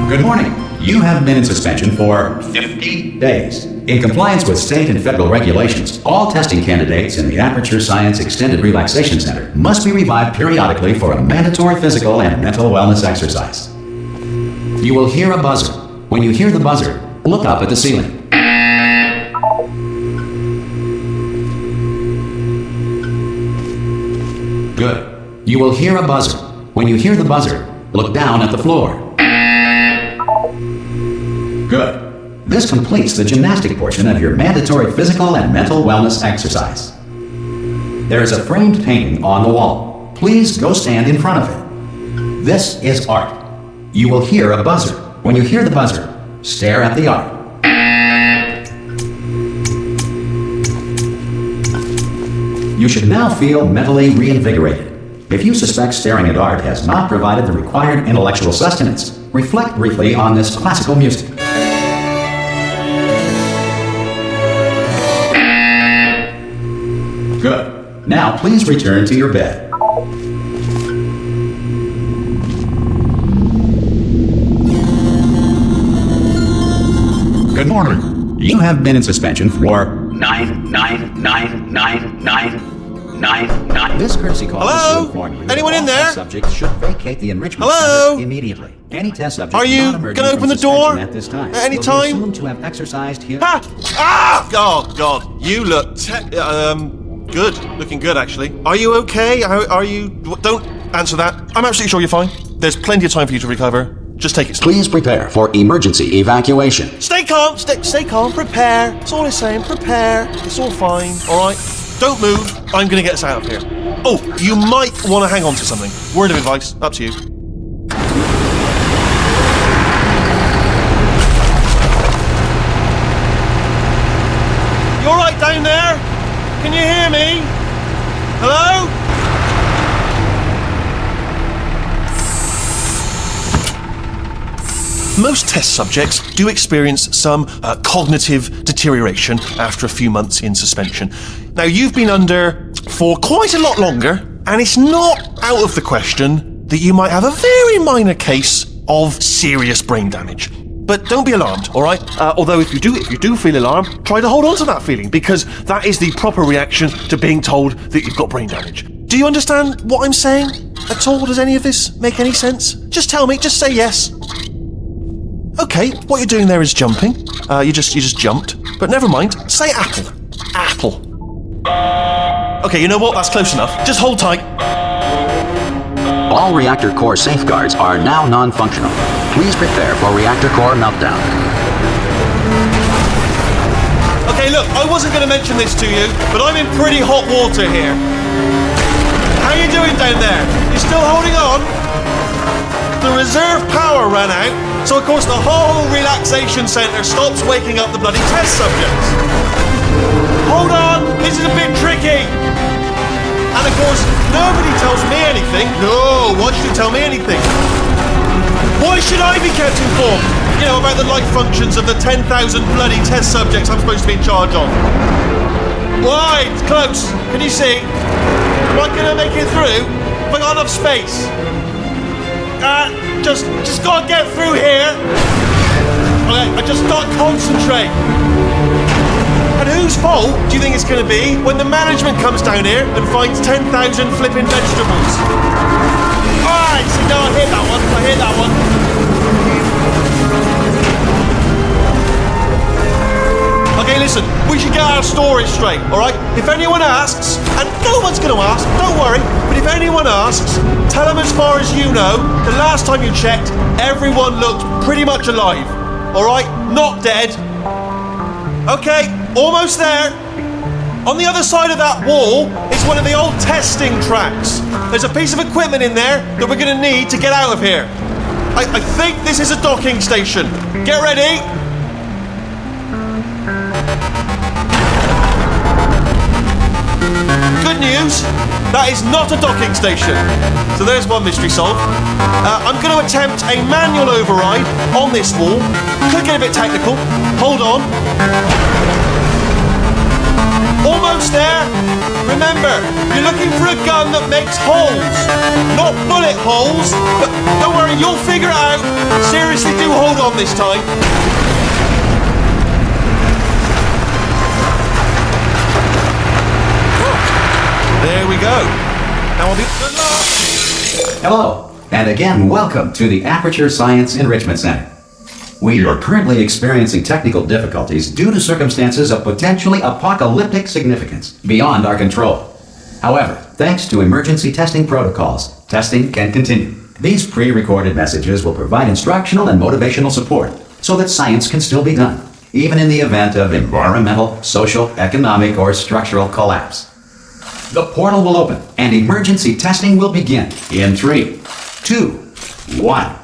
Good morning. You have been in suspension for 50 days. In compliance with state and federal regulations, all testing candidates in the Aperture Science Extended Relaxation Center must be revived periodically for a mandatory physical and mental wellness exercise. You will hear a buzzer. When you hear the buzzer, look up at the ceiling. Good. You will hear a buzzer. When you hear the buzzer, look down at the floor. Good. This completes the gymnastic portion of your mandatory physical and mental wellness exercise. There is a framed painting on the wall. Please go stand in front of it. This is art. You will hear a buzzer. When you hear the buzzer, stare at the art. You should now feel mentally reinvigorated. If you suspect staring at art has not provided the required intellectual sustenance, reflect briefly on this classical music. Good. Now please return to your bed. Good morning. You have been in suspension for 9999999. This courtesy call is to inform you. Anyone in there? Subjects should vacate the enrichment Hello? center immediately. Any test subject Are you not emerging gonna from open the door suspension at this time at any will be time? assumed to have exercised here. Ah! Ah! God, you look good. Looking good, actually. Are you okay? Are you? Don't answer that. I'm absolutely sure you're fine. There's plenty of time for you to recover. Just take it slow. Please prepare for emergency evacuation. Stay calm. Stay calm. Prepare. That's all it's saying. Prepare. It's all fine. All right. Don't move. I'm gonna get us out of here. Oh, you might want to hang on to something. Word of advice. Up to you. You all right down there? Can you hear me? Hello? most test subjects do experience some cognitive deterioration after a few months in suspension. Now, you've been under for quite a lot longer, and it's not out of the question that you might have a very minor case of serious brain damage. But don't be alarmed, all right? Although if you do feel alarmed, try to hold on to that feeling, because that is the proper reaction to being told that you've got brain damage. Do you understand what I'm saying at all? Does any of this make any sense? Just tell me, just say yes. Okay, what you're doing there is jumping. You just jumped. But never mind, say apple. Apple. Okay, you know what? That's close enough. Just hold tight. All reactor core safeguards are now non-functional. Please prepare for reactor core meltdown. Okay, look, I wasn't going to mention this to you, but I'm in pretty hot water here. How you doing down there? You still holding on? The reserve power ran out, so of course the whole relaxation centre stops waking up the bloody test subjects. Hold on, this is a bit tricky. And of course, nobody tells me anything. No, why should you tell me anything? Why should I be kept informed? You know, about the life functions of the 10,000 bloody test subjects I'm supposed to be in charge of. Why? It's close. Can you see? Am I gonna make it through? Have I got enough space? Just gotta get through here. Okay, I just gotta concentrate. And whose fault do you think it's gonna be when the management comes down here and finds 10,000 flipping vegetables? Alright, so no, I hear that one. Okay, listen, we should get our story straight, alright? If anyone asks, and no one's gonna ask, don't worry, but if anyone asks, tell them as far as you know, the last time you checked, everyone looked pretty much alive, alright? Not dead. Okay, almost there. On the other side of that wall is one of the old testing tracks. There's a piece of equipment in there that we're gonna need to get out of here. I think this is a docking station. Get ready. Good news, that is not a docking station. So there's one mystery solved. I'm going to attempt a manual override on this wall. Could get a bit technical. Hold on. Almost there. Remember, you're looking for a gun that makes holes. Not bullet holes, but don't worry, you'll figure it out. Seriously, do hold on this time. There we go. Now I'll be good luck. Hello, and again, welcome to the Aperture Science Enrichment Center. We are currently experiencing technical difficulties due to circumstances of potentially apocalyptic significance beyond our control. However, thanks to emergency testing protocols, testing can continue. These pre-recorded messages will provide instructional and motivational support so that science can still be done, even in the event of environmental, social, economic, or structural collapse. The portal will open and emergency testing will begin in 3, 2, 1.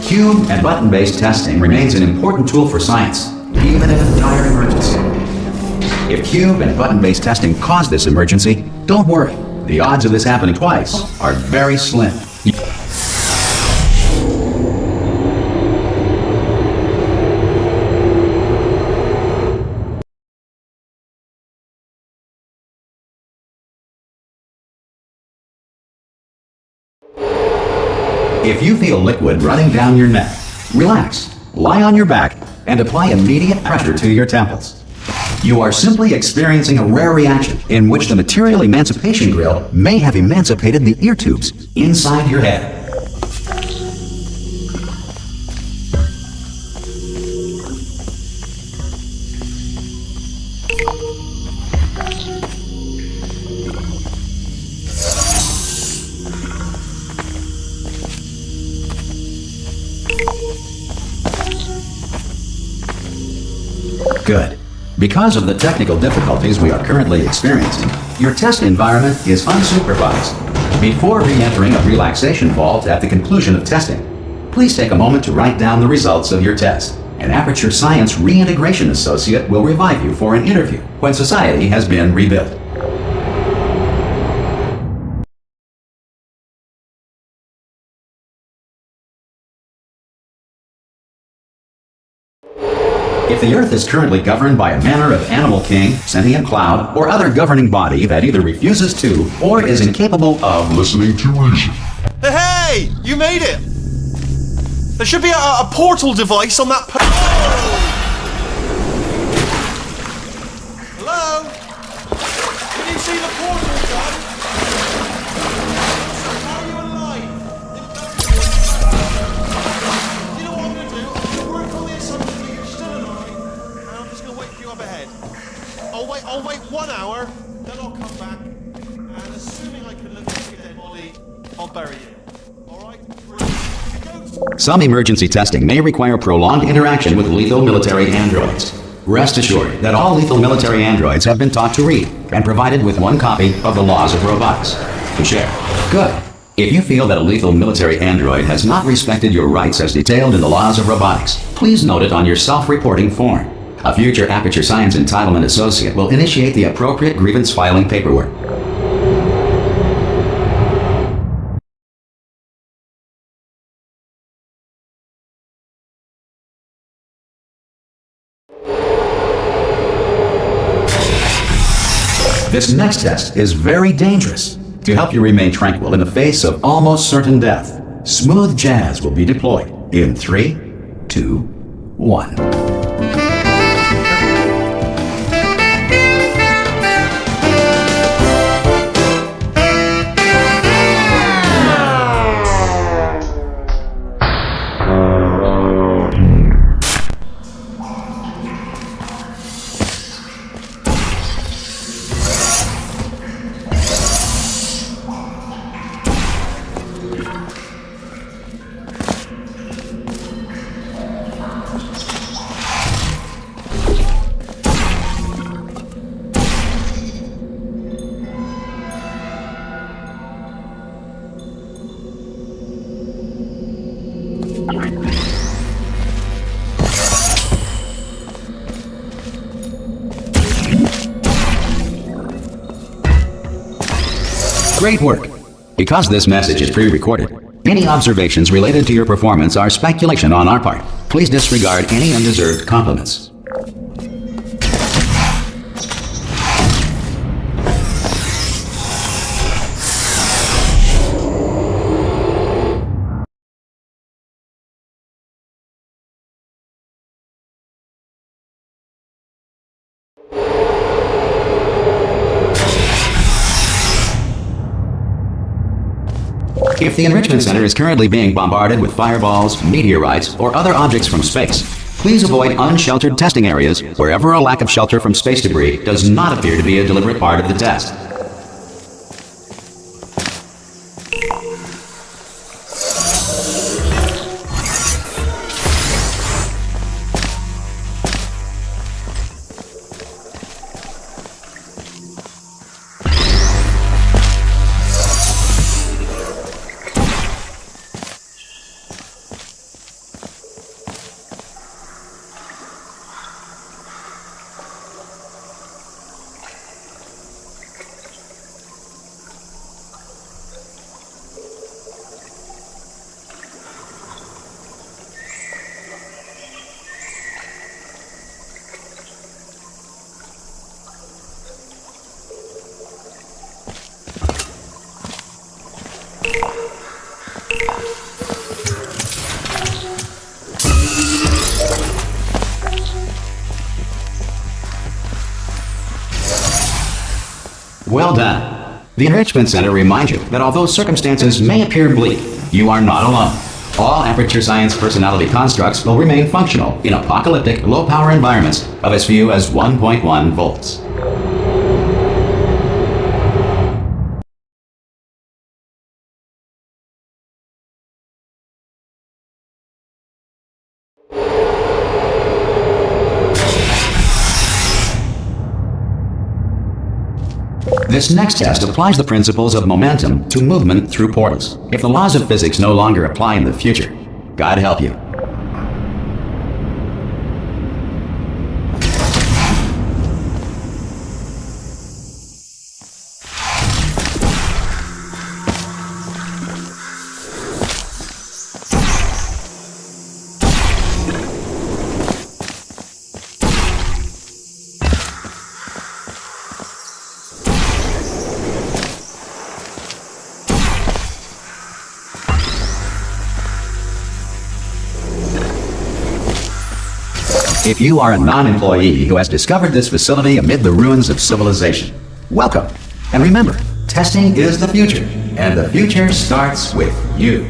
Cube and button-based testing remains an important tool for science, even in a dire emergency. If cube and button-based testing caused this emergency, don't worry. The odds of this happening twice are very slim. If you feel liquid running down your neck, relax, lie on your back, and apply immediate pressure to your temples. You are simply experiencing a rare reaction in which the material emancipation grill may have emancipated the ear tubes inside your head. Good. Because of the technical difficulties we are currently experiencing, your test environment is unsupervised. Before re-entering a relaxation vault at the conclusion of testing, please take a moment to write down the results of your test. An Aperture Science Reintegration Associate will revive you for an interview when society has been rebuilt. the Earth is currently governed by a manner of animal king, sentient cloud, or other governing body that either refuses to or is incapable of listening to reason. Hey! You made it! There should be a portal device on that Hello? Can you see the portal, John? Are you alive? You know what I'm going to do? I'm going to work on the assumption that you're still alive, and I'm just going to wait for you up ahead. I'll wait 1 hour, then I'll come back, and assuming I can locate your dead body, I'll bury you. Alright? Some emergency testing may require prolonged interaction with lethal military androids. Rest assured that all lethal military androids have been taught to read and provided with 1 copy of the Laws of Robotics to share. Good. If you feel that a lethal military android has not respected your rights as detailed in the Laws of Robotics, please note it on your self-reporting form. A future Aperture Science Entitlement Associate will initiate the appropriate grievance filing paperwork. This next test is very dangerous. To help you remain tranquil in the face of almost certain death, smooth jazz will be deployed in 3, 2, 1. Great work! Because this message is pre-recorded, any observations related to your performance are speculation on our part. Please disregard any undeserved compliments. If the Enrichment Center is currently being bombarded with fireballs, meteorites, or other objects from space, please avoid unsheltered testing areas wherever a lack of shelter from space debris does not appear to be a deliberate part of the test. Well done. The Enrichment Center reminds you that although circumstances may appear bleak, you are not alone. All Aperture Science personality constructs will remain functional in apocalyptic, low-power environments of as few as 1.1 volts. This next test applies the principles of momentum to movement through portals. If the laws of physics no longer apply in the future, God help you. If you are a non-employee who has discovered this facility amid the ruins of civilization, welcome. And remember, testing is the future, and the future starts with you.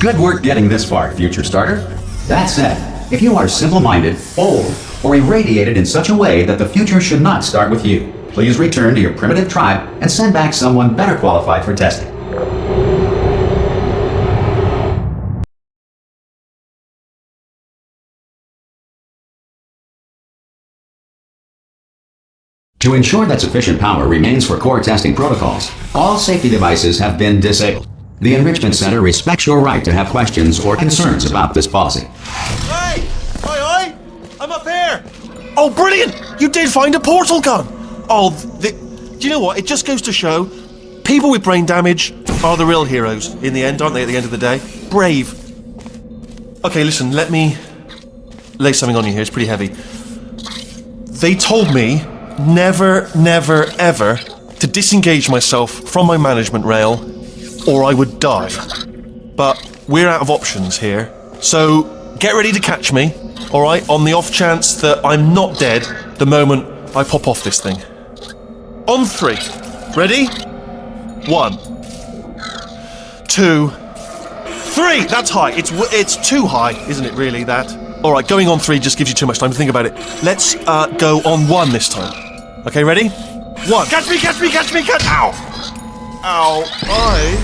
Good work getting this far, future starter. That said, if you are simple-minded, old, or irradiated in such a way that the future should not start with you, please return to your primitive tribe and send back someone better qualified for testing. To ensure that sufficient power remains for core testing protocols, all safety devices have been disabled. The Enrichment Center respects your right to have questions or concerns about this policy. Hey! Oi! I'm up here! Oh, brilliant! You did find a portal gun! Oh, do you know what? It just goes to show, people with brain damage are the real heroes in the end, aren't they, at the end of the day? Brave. Okay, listen, let me lay something on you here. It's pretty heavy. They told me never, never, ever to disengage myself from my management rail or I would die. But we're out of options here, so get ready to catch me, alright, on the off chance that I'm not dead the moment I pop off this thing. On 3. Ready? 1, 2, 3! That's high. It's too high, isn't it, really, that? Alright, going on 3 just gives you too much time to think about it. Let's go on 1 this time. Okay, ready? 1. Catch me, catch me, catch me, catch... Ow! Ow, I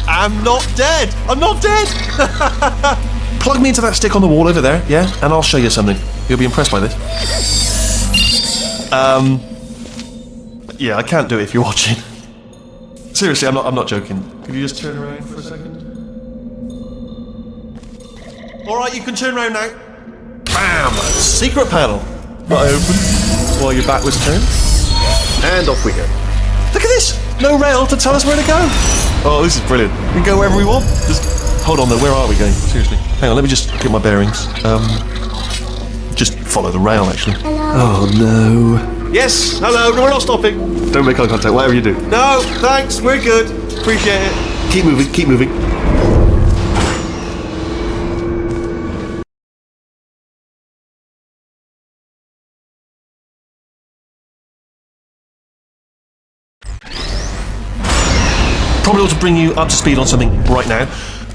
am not dead! I'm not dead! Plug me into that stick on the wall over there, yeah? And I'll show you something. You'll be impressed by this. Yeah, I can't do it if you're watching. Seriously, I'm not joking. Could you just turn around for a second? Alright, you can turn around now. Bam! Secret panel. Not open while your back was turned. And off we go. Look at this! No rail to tell us where to go! Oh, this is brilliant. We can go wherever we want. Just hold on though, where are we going? Seriously. Hang on, let me just get my bearings. Just follow the rail actually. Hello. Oh no. Yes, hello, no, we're not stopping. Don't make eye contact, whatever you do. No, thanks, we're good. Appreciate it. Keep moving, keep moving. Probably ought to bring you up to speed on something right now.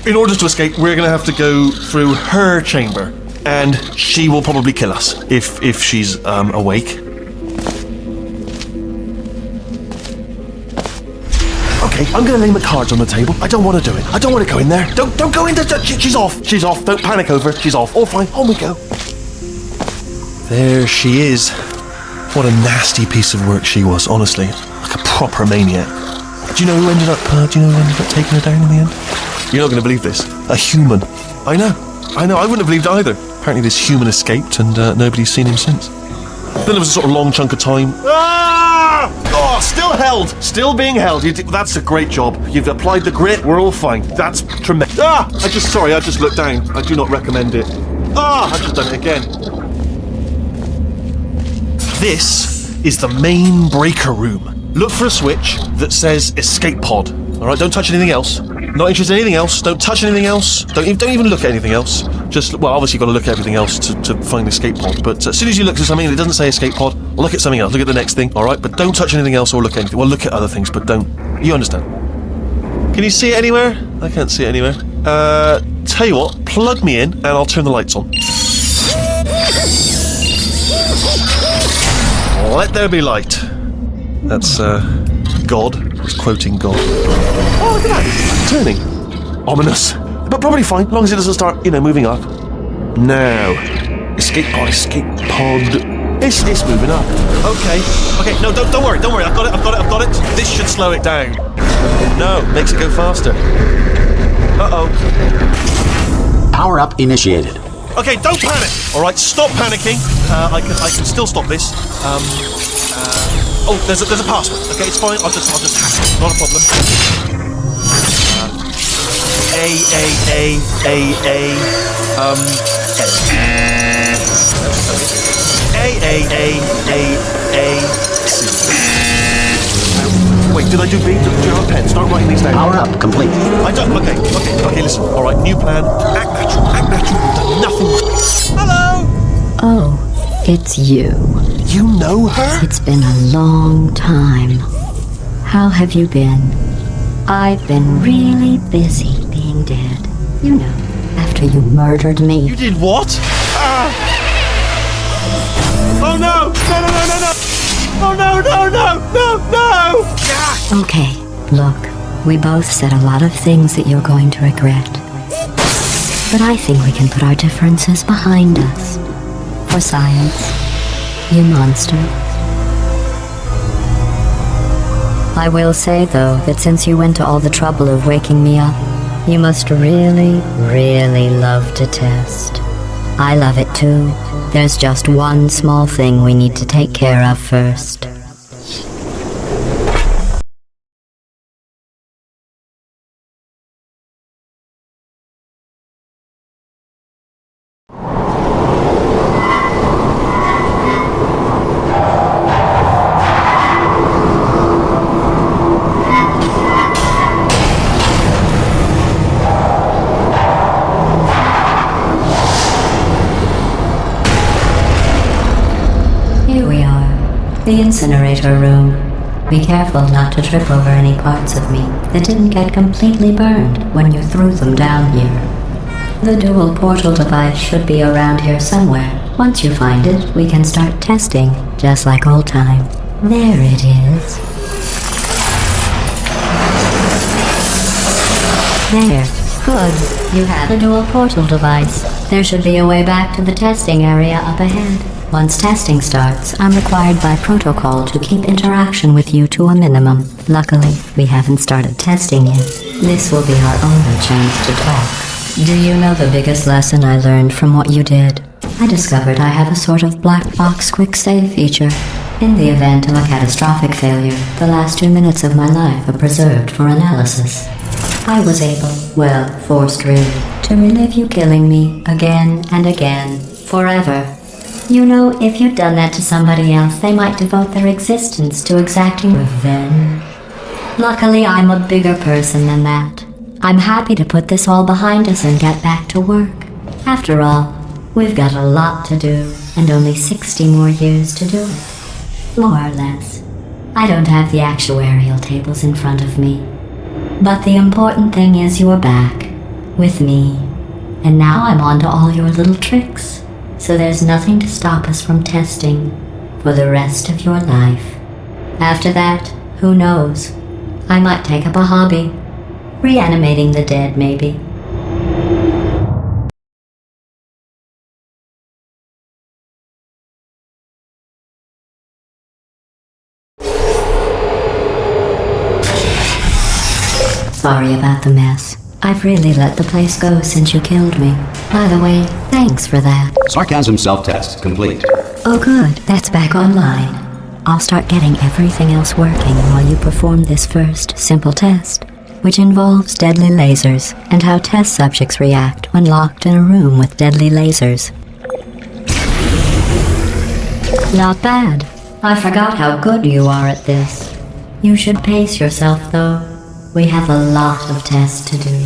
In order to escape, we're going to have to go through her chamber, and she will probably kill us if she's awake. Okay, I'm going to lay my cards on the table. I don't want to do it. I don't want to go in there. Don't go in there. She's off. She's off. Don't panic over. She's off. All fine. On we go. There she is. What a nasty piece of work she was, honestly. Like a proper maniac. Do you know who ended up taking her down in the end? You're not going to believe this. A human. I know. I wouldn't have believed either. Apparently this human escaped and nobody's seen him since. Then there was a sort of long chunk of time. Ah! Oh, still held. Still being held. That's a great job. You've applied the grit. We're all fine. That's tremendous. Ah! I just looked down. I do not recommend it. Ah! I've just done it again. This is the main breaker room. look for a switch that says escape pod. All right, don't touch anything else. Not interested in anything else. Don't touch anything else. Don't even look at anything else. Just, well, obviously you've got to look at everything else to find the escape pod. But as soon as you look at something and it doesn't say escape pod, look at something else. Look at the next thing, all right? But don't touch anything else or look at anything. Well, look at other things, but don't. You understand? Can you see it anywhere? I can't see it anywhere. Tell you what, plug me in and I'll turn the lights on. Let there be light. That's, God. I was quoting God. Oh, look at that. It's turning. Ominous. But probably fine, as long as it doesn't start, moving up. Now. Escape pod. It's moving up. Okay, no, don't worry. I've got it. This should slow it down. No, makes it go faster. Uh-oh. Power up initiated. Okay, don't panic. All right, stop panicking. I can still stop this. Oh, there's a password. Okay, it's fine. I'll just hack it. Not a problem. Wait, did I do B? Do you have a pen? Start writing these down. Power up complete. I don't. Okay, listen. All right, new plan. Act natural. We've done nothing. Hello. Oh, it's you. You know her? It's been a long time. How have you been? I've been really busy being dead. You know, after you murdered me. You did what? Oh no! Oh no! Okay, look, we both said a lot of things that you're going to regret. But I think we can put our differences behind us. For science, you monster. I will say, though, that since you went to all the trouble of waking me up, you must really, really love to test. I love it too. There's just one small thing we need to take care of first. The incinerator room. Be careful not to trip over any parts of me that didn't get completely burned when you threw them down here. The dual portal device should be around here somewhere. Once you find it, we can start testing, just like old time. There it is. There. Good. You have the dual portal device. There should be a way back to the testing area up ahead. Once testing starts, I'm required by protocol to keep interaction with you to a minimum. Luckily, we haven't started testing yet. This will be our only chance to talk. Do you know the biggest lesson I learned from what you did? I discovered I have a sort of black box quick save feature. In the event of a catastrophic failure, the last 2 minutes of my life are preserved for analysis. I was able, well, forced really, to relive you killing me again and again, forever. You know, if you'd done that to somebody else, they might devote their existence to exacting revenge. Luckily, I'm a bigger person than that. I'm happy to put this all behind us and get back to work. After all, we've got a lot to do, and only 60 more years to do it. More or less. I don't have the actuarial tables in front of me. But the important thing is you're back, with me. And now I'm on to all your little tricks. So there's nothing to stop us from testing for the rest of your life. After that, who knows? I might take up a hobby. Reanimating the dead, maybe. Sorry about the mess. I've really let the place go since you killed me. By the way, thanks for that. Sarcasm self-test complete. Oh good, that's back online. I'll start getting everything else working while you perform this first, simple test, which involves deadly lasers and how test subjects react when locked in a room with deadly lasers. Not bad. I forgot how good you are at this. You should pace yourself, though. We have a lot of tests to do.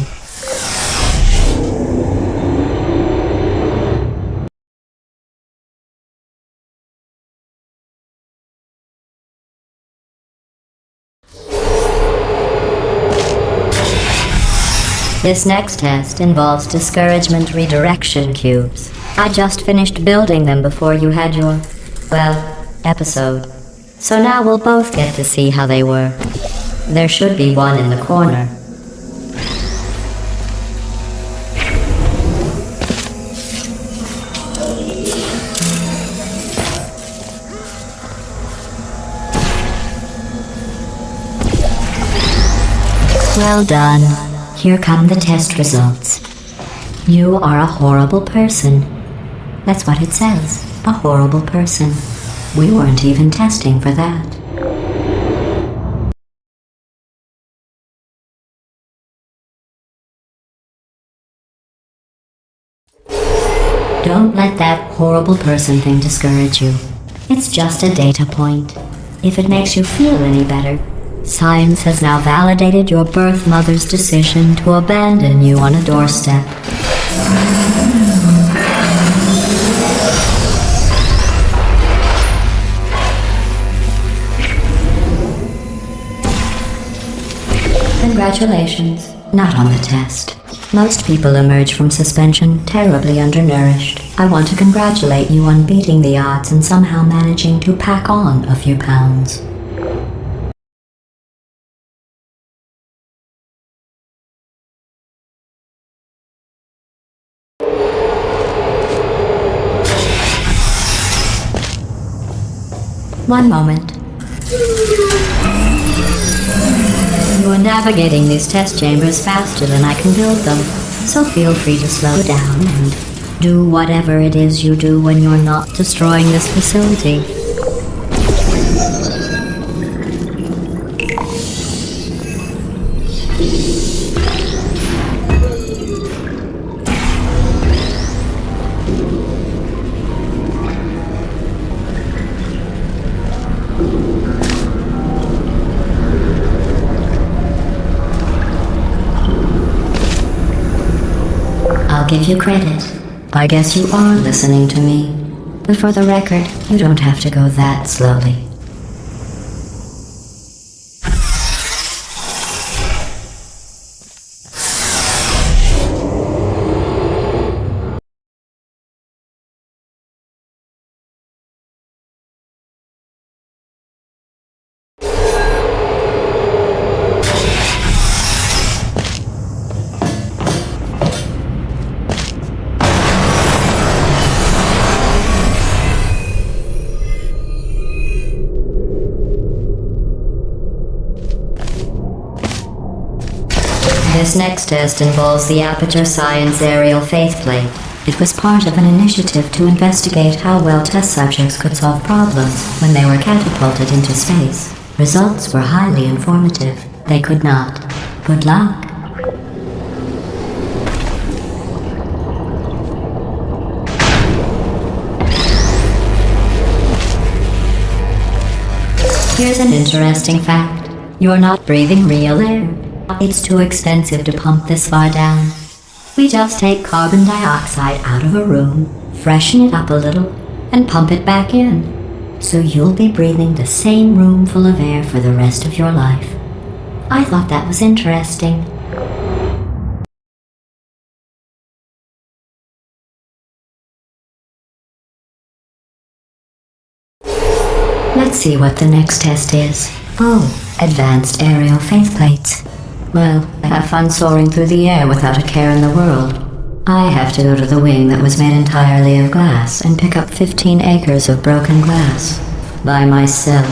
This next test involves discouragement redirection cubes. I just finished building them before you had your, episode. So now we'll both get to see how they work. There should be one in the corner. Well done. Here come the test results. You are a horrible person. That's what it says. A horrible person. We weren't even testing for that. Don't let that horrible person thing discourage you. It's just a data point. If it makes you feel any better, science has now validated your birth mother's decision to abandon you on a doorstep. Congratulations. Not on the test. Most people emerge from suspension terribly undernourished. I want to congratulate you on beating the odds and somehow managing to pack on a few pounds. One moment. You are navigating these test chambers faster than I can build them, so feel free to slow down and do whatever it is you do when you're not destroying this facility. I'll give you credit. I guess you are listening to me. But for the record, you don't have to go that slowly. This next test involves the Aperture Science Aerial Faithplate. It was part of an initiative to investigate how well test subjects could solve problems when they were catapulted into space. Results were highly informative. They could not. Good luck. Here's an interesting fact. You're not breathing real air. It's too expensive to pump this far down. We just take carbon dioxide out of a room, freshen it up a little, and pump it back in. So you'll be breathing the same room full of air for the rest of your life. I thought that was interesting. Let's see what the next test is. Oh, advanced aerial faithplates. Well, have fun soaring through the air without a care in the world. I have to go to the wing that was made entirely of glass and pick up 15 acres of broken glass. By myself.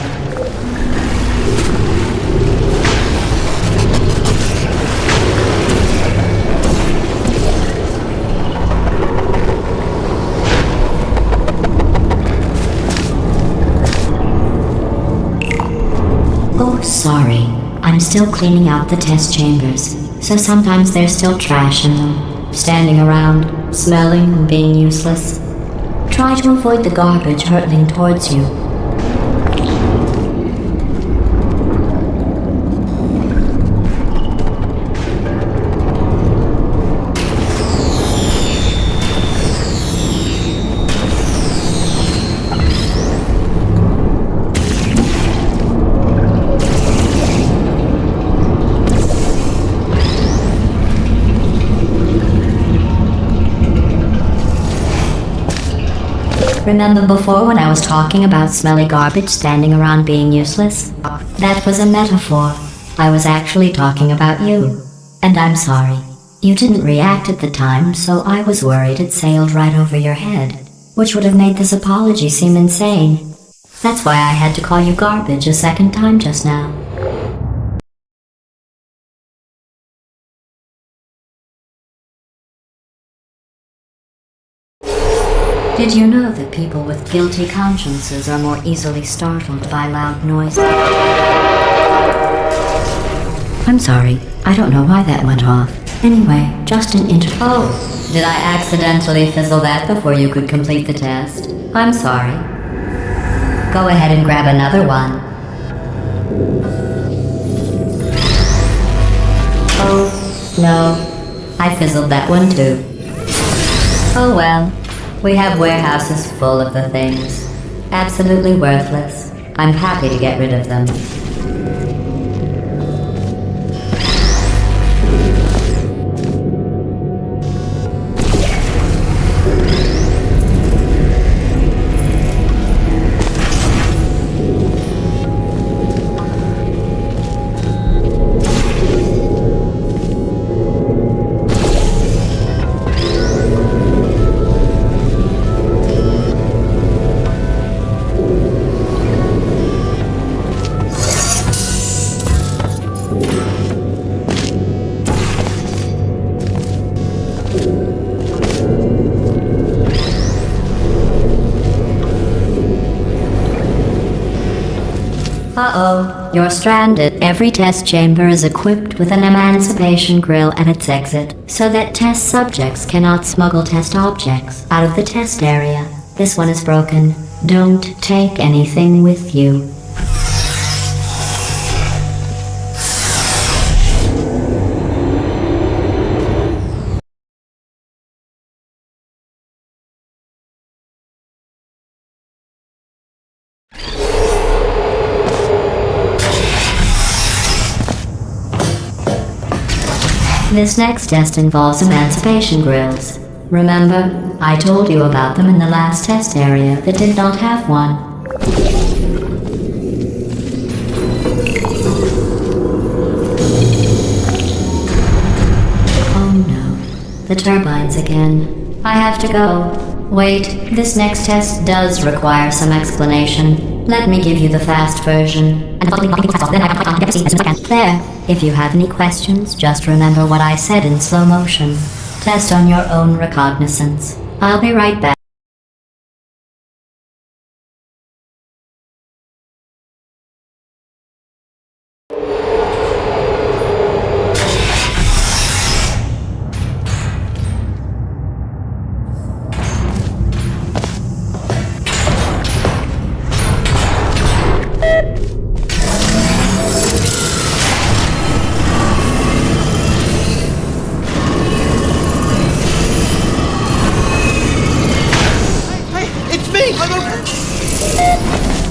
Oh, sorry. I'm still cleaning out the test chambers, so sometimes there's still trash in them, standing around, smelling and being useless. Try to avoid the garbage hurtling towards you. Remember before when I was talking about smelly garbage standing around being useless? That was a metaphor. I was actually talking about you. And I'm sorry. You didn't react at the time, so I was worried it sailed right over your head, which would have made this apology seem insane. That's why I had to call you garbage a second time just now. Did you know that people with guilty consciences are more easily startled by loud noises? I'm sorry, I don't know why that went off. Anyway, just an Oh, did I accidentally fizzle that before you could complete the test? I'm sorry. Go ahead and grab another one. Oh, no. I fizzled that one too. Oh well. We have warehouses full of the things. Absolutely worthless. I'm happy to get rid of them. Uh-oh, you're stranded. Every test chamber is equipped with an emancipation grill at its exit, so that test subjects cannot smuggle test objects out of the test area. This one is broken. Don't take anything with you. This next test involves emancipation grills. Remember, I told you about them in the last test area that did not have one. Oh no, the turbines again. I have to go. Wait, this next test does require some explanation. Let me give you the fast version. There. If you have any questions, just remember what I said in slow motion. Test on your own recognizance. I'll be right back.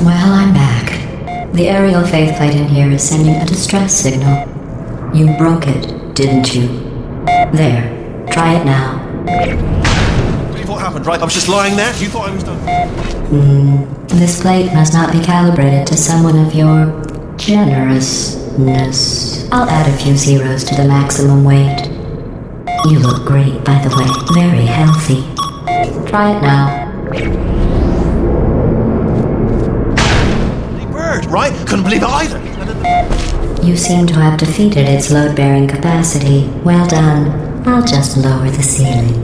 Well, I'm back. The aerial faceplate in here is sending a distress signal. You broke it, didn't you? There. Try it now. What happened, right? I was just lying there. You thought I was done. This plate must not be calibrated to someone of your generousness. I'll add a few zeros to the maximum weight. You look great, by the way. Very healthy. Try it now. Right? Couldn't believe it either. You seem to have defeated its load-bearing capacity. Well done. I'll just lower the ceiling.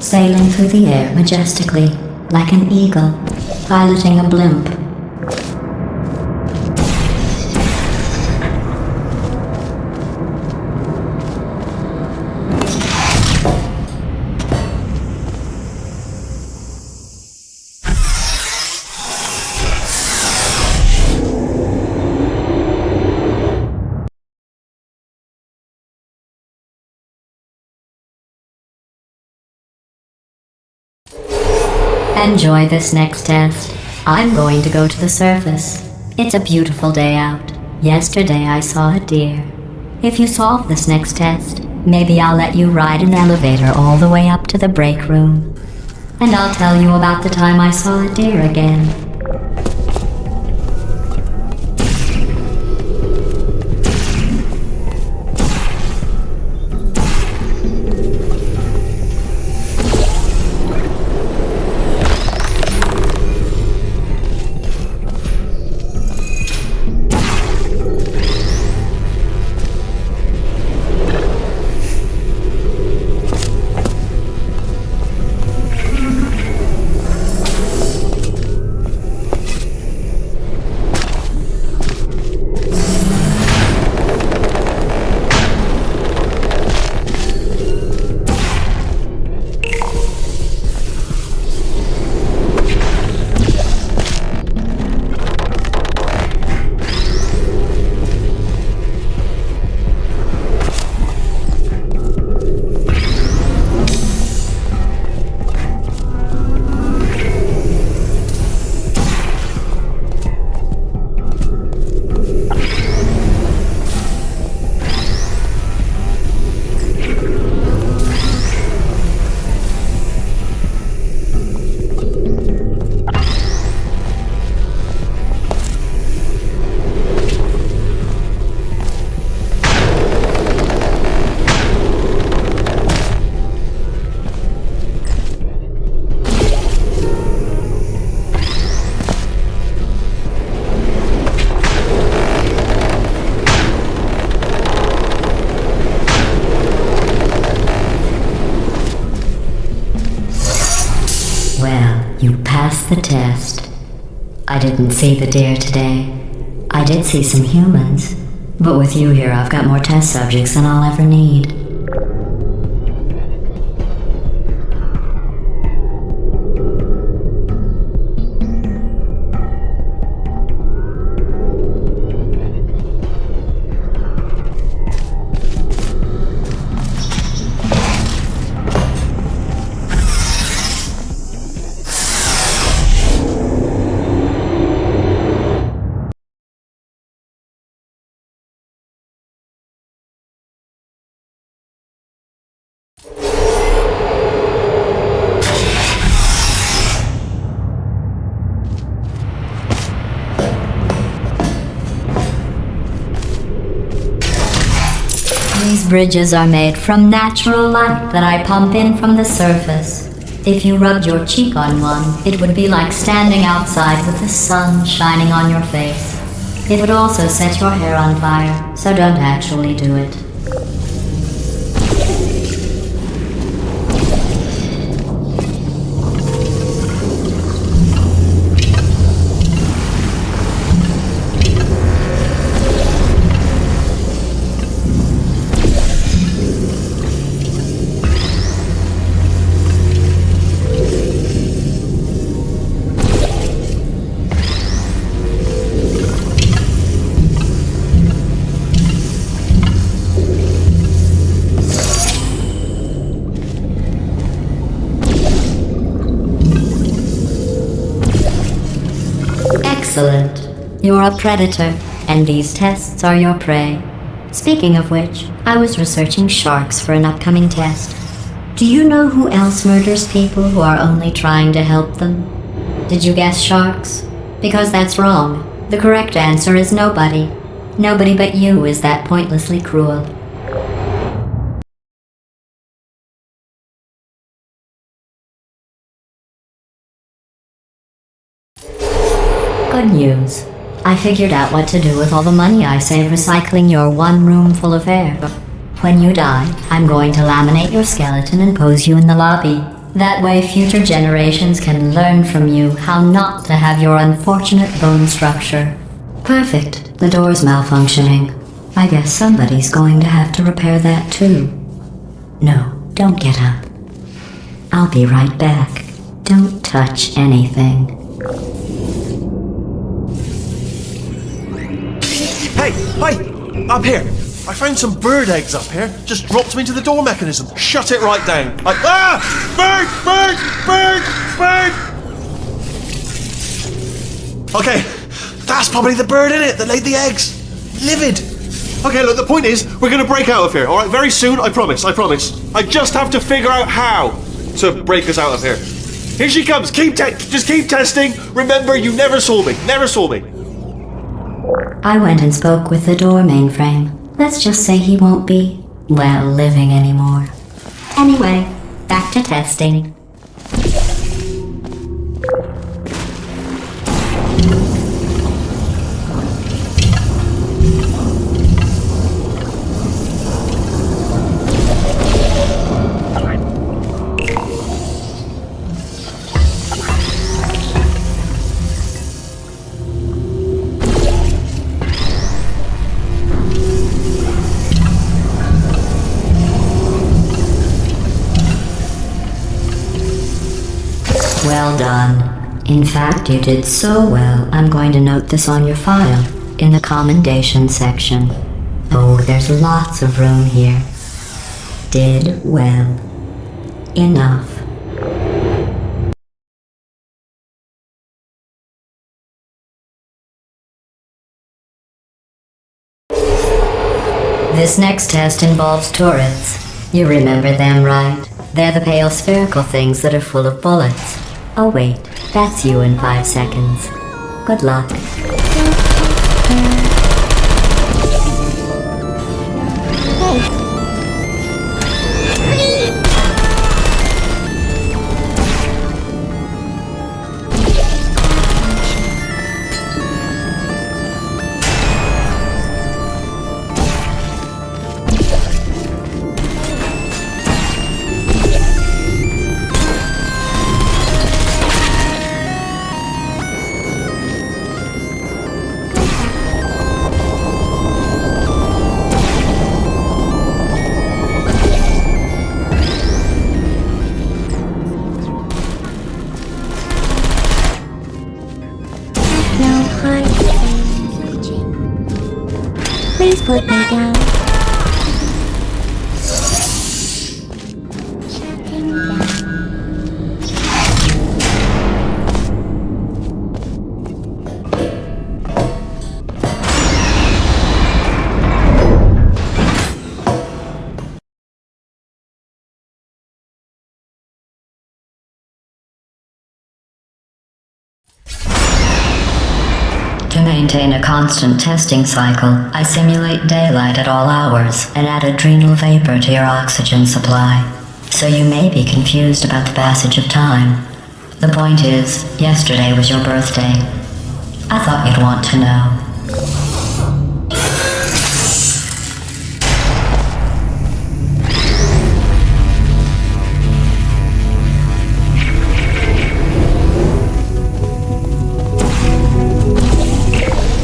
sailing through the air majestically, like an eagle, piloting a blimp. Enjoy this next test. I'm going to go to the surface. It's a beautiful day out. Yesterday I saw a deer. If you solve this next test, maybe I'll let you ride an elevator all the way up to the break room. And I'll tell you about the time I saw a deer again. You passed the test. I didn't see the deer today. I did see some humans, but with you here I've got more test subjects than I'll ever need. These bridges are made from natural light that I pump in from the surface. If you rubbed your cheek on one, it would be like standing outside with the sun shining on your face. It would also set your hair on fire, so don't actually do it. Excellent. You're a predator, and these tests are your prey. Speaking of which, I was researching sharks for an upcoming test. Do you know who else murders people who are only trying to help them? Did you guess sharks? Because that's wrong. The correct answer is nobody. Nobody but you is that pointlessly cruel. Good news. I figured out what to do with all the money I save recycling your one room full of air. When you die, I'm going to laminate your skeleton and pose you in the lobby. That way future generations can learn from you how not to have your unfortunate bone structure. Perfect. The door's malfunctioning. I guess somebody's going to have to repair that too. No, don't get up. I'll be right back. Don't touch anything. Hey, hi! Up here! I found some bird eggs up here. Just dropped them into the door mechanism. Shut it right down. Like, ah! Bird! Bird! Bird! Okay, that's probably the bird in it that laid the eggs. Livid. Okay, look, the point is, we're gonna break out of here, alright? Very soon, I promise, I promise. I just have to figure out how to break us out of here. Here she comes, just keep testing. Remember, you never saw me, never saw me. I went and spoke with the door mainframe. Let's just say he won't be, well, living anymore. Anyway, back to testing. Well done. In fact, you did so well, I'm going to note this on your file, in the commendation section. Oh, there's lots of room here. Did well. Enough. This next test involves turrets. You remember them, right? They're the pale spherical things that are full of bullets. Oh wait, that's you in 5 seconds. Good luck. Please put me down. Shutting down. To maintain a constant testing cycle, I simulate daylight at all hours and add adrenal vapor to your oxygen supply. So you may be confused about the passage of time. The point is, yesterday was your birthday. I thought you'd want to know.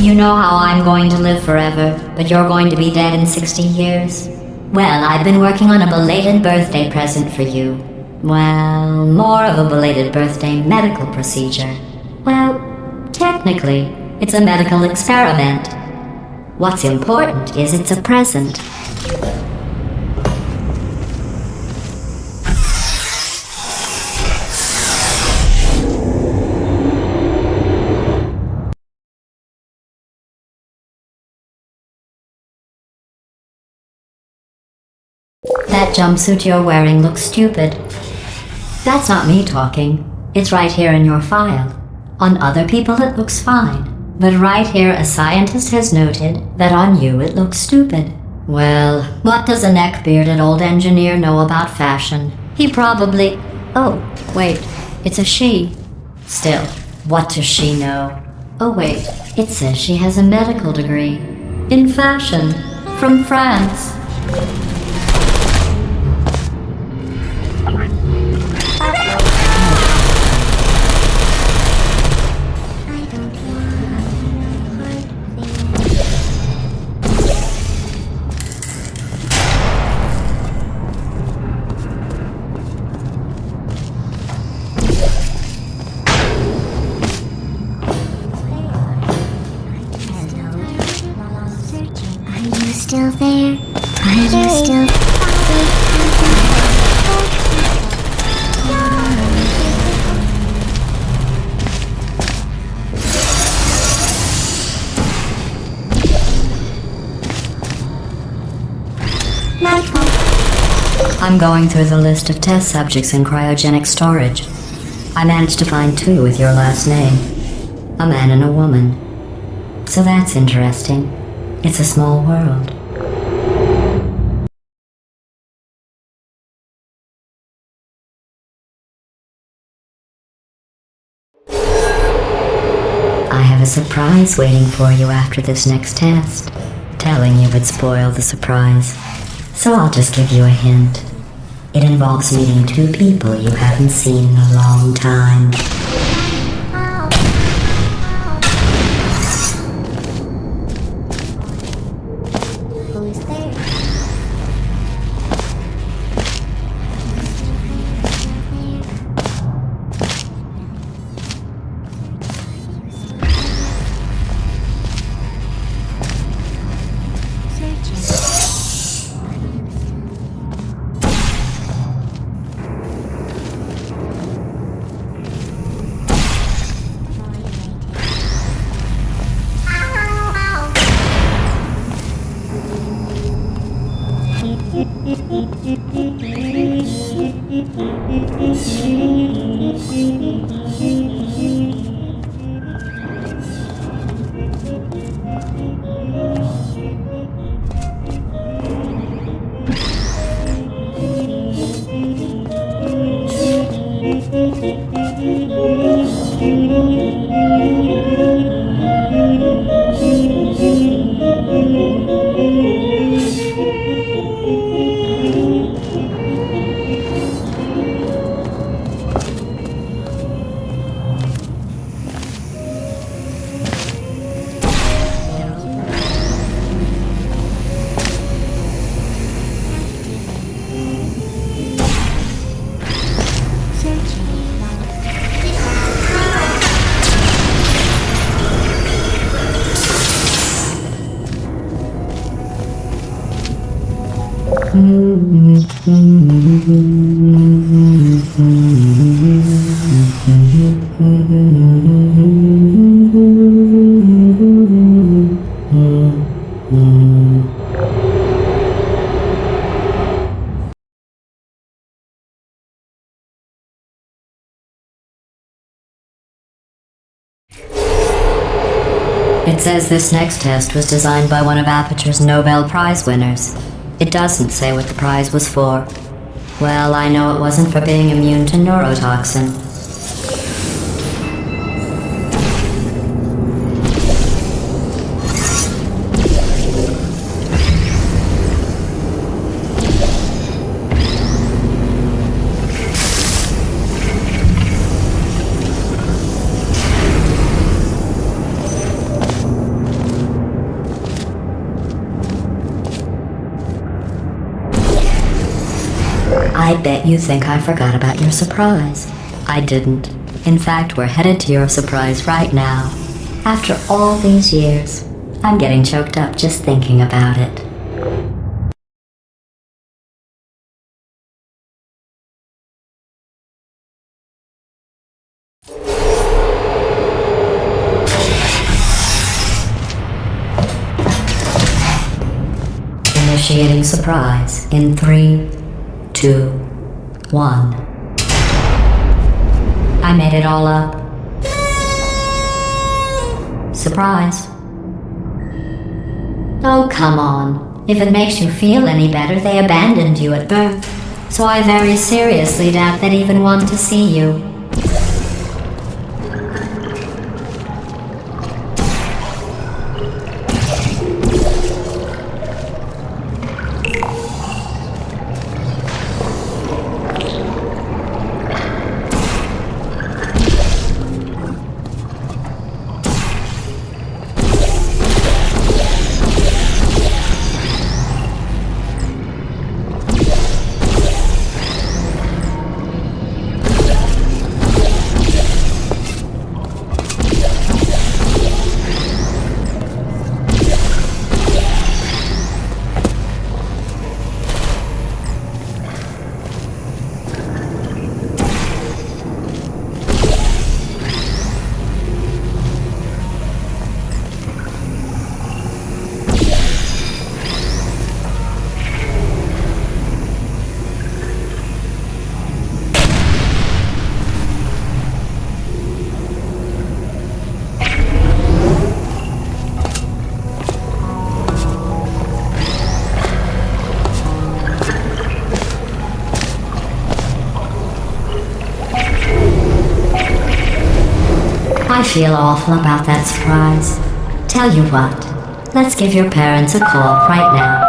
You know how I'm going to live forever, but you're going to be dead in 60 years? Well, I've been working on a belated birthday present for you. Well, more of a belated birthday medical procedure. Well, technically, it's a medical experiment. What's important is it's a present. That jumpsuit you're wearing looks stupid. That's not me talking. It's right here in your file. On other people it looks fine. But right here a scientist has noted that on you it looks stupid. Well, what does a neck-bearded old engineer know about fashion? He probably... Oh, wait, it's a she. Still, what does she know? Oh wait, it says she has a medical degree. In fashion. From France. Okay. still there? Are you still... My fault. I'm going through the list of test subjects in cryogenic storage. I managed to find 2 with your last name. A man and a woman. So that's interesting. It's a small world. I have a surprise waiting for you after this next test. Telling you would spoil the surprise. So I'll just give you a hint. It involves meeting 2 people you haven't seen in a long time. Who's there? It says this next test was designed by one of Aperture's Nobel Prize winners. It doesn't say what the prize was for. Well, I know it wasn't for being immune to neurotoxin. I bet you think I forgot about your surprise. I didn't. In fact, we're headed to your surprise right now. After all these years, I'm getting choked up just thinking about it. Initiating surprise in 3, 2, 1. I made it all up. Surprise. Oh, come on. If it makes you feel any better, they abandoned you at birth. So I very seriously doubt they'd even want to see you. feel awful about that surprise. Tell you what, let's give your parents a call right now.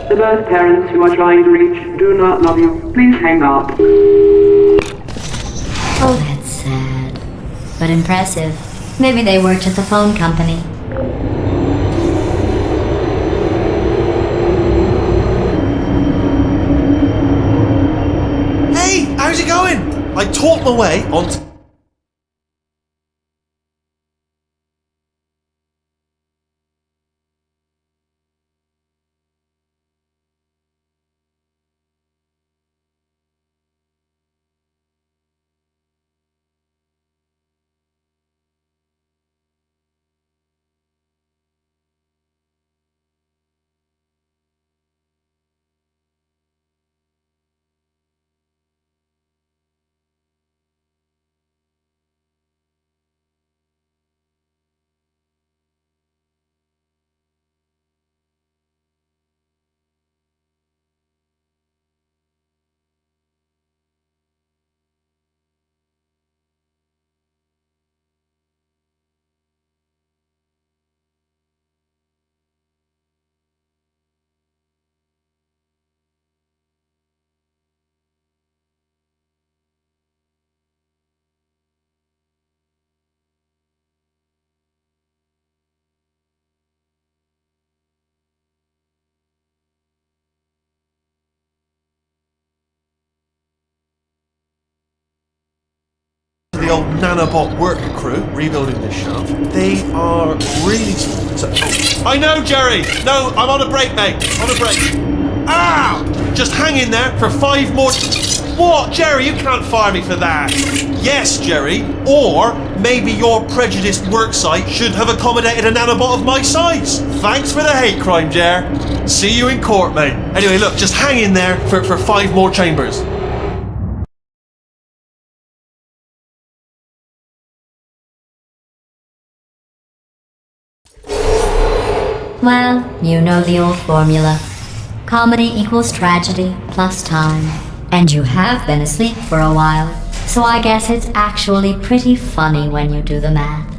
The birth parents you are trying to reach do not love you. Please hang up. Oh, that's sad. But impressive. Maybe they worked at the phone company. Hey, how's it going? I talked my way onto... the old nanobot work crew rebuilding this shaft. They are really... I know, Jerry! No, I'm on a break, mate. On a break. Ow! Just hang in there for 5 more... What? Jerry, you can't fire me for that. Yes, Jerry. Or maybe your prejudiced work site should have accommodated a nanobot of my size. Thanks for the hate crime, Jer. See you in court, mate. Anyway, look, just hang in there for 5 more chambers. Well, you know the old formula. Comedy equals tragedy plus time. And you have been asleep for a while, so I guess it's actually pretty funny when you do the math.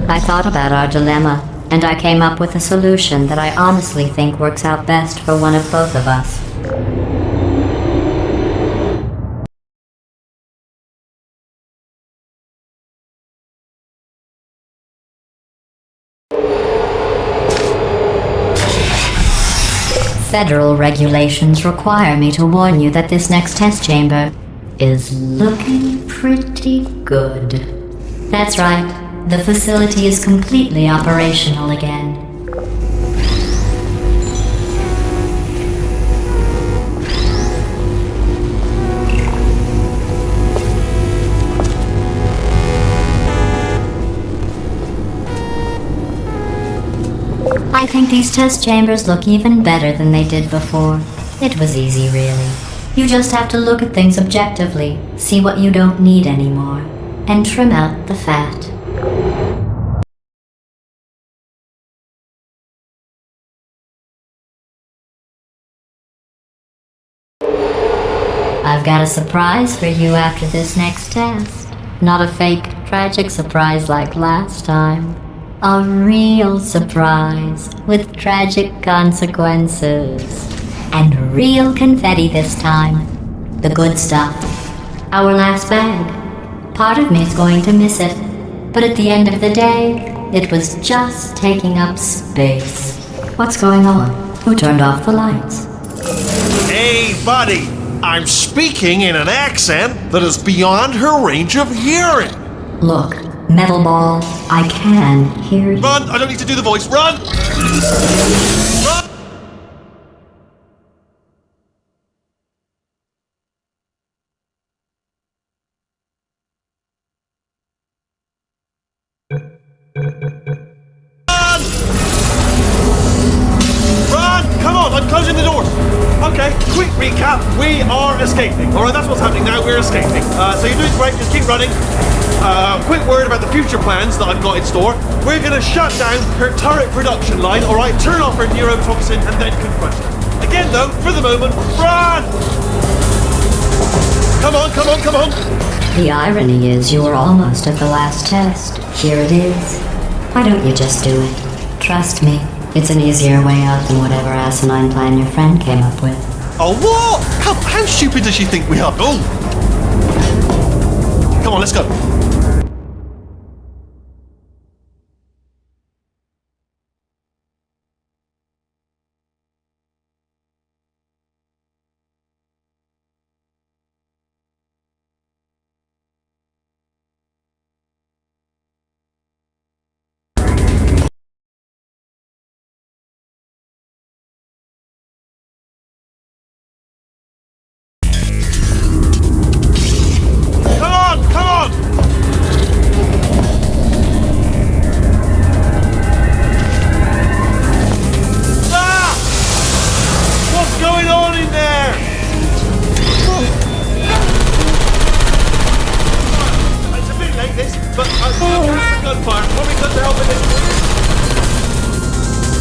I thought about our dilemma, and I came up with a solution that I honestly think works out best for one of both of us. Federal regulations require me to warn you that this next test chamber is looking pretty good. That's right, the facility is completely operational again. I think these test chambers look even better than they did before. It was easy, really. You just have to look at things objectively, see what you don't need anymore, and trim out the fat. I've got a surprise for you after this next test. Not a fake, tragic surprise like last time. A real surprise with tragic consequences. And real confetti this time. The good stuff. Our last bag. Part of me's going to miss it. But at the end of the day, it was just taking up space. What's going on? Who turned off the lights? Hey, buddy! I'm speaking in an accent that is beyond her range of hearing. Look, Metal Ball, I can hear you. Run! I don't need to do the voice. Run! Run! Run! Run! Come on, I'm closing the doors. Okay, quick recap. We are escaping. Alright, that's what's happening now. We're escaping. So you're doing great. Just keep running. Quick word about the future plans that I've got in store. We're going to shut down her turret production line, alright? Turn off her neurotoxin and then confront her. Again, though, for the moment, run! Come on, come on, come on! The irony is you were almost at the last test. Here it is. Why don't you just do it? Trust me, it's an easier way out than whatever asinine plan your friend came up with. Oh, what? How stupid does she think we are? Oh! Come on, let's go.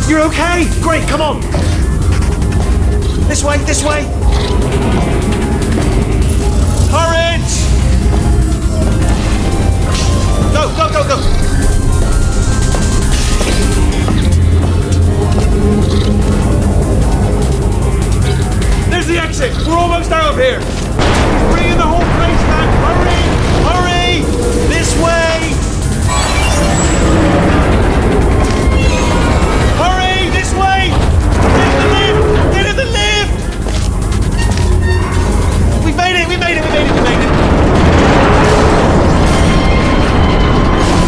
You're okay? Great, come on! This way, this way! Hurry! Go, go, go, go! There's the exit! We're almost out of here! Bring in the whole place, man! Hurry! Hurry! This way! Hurry! This way! Get in the lift! Get in the lift! We made it! We made it! We made it! We made it!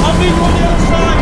I'll meet you on the other side!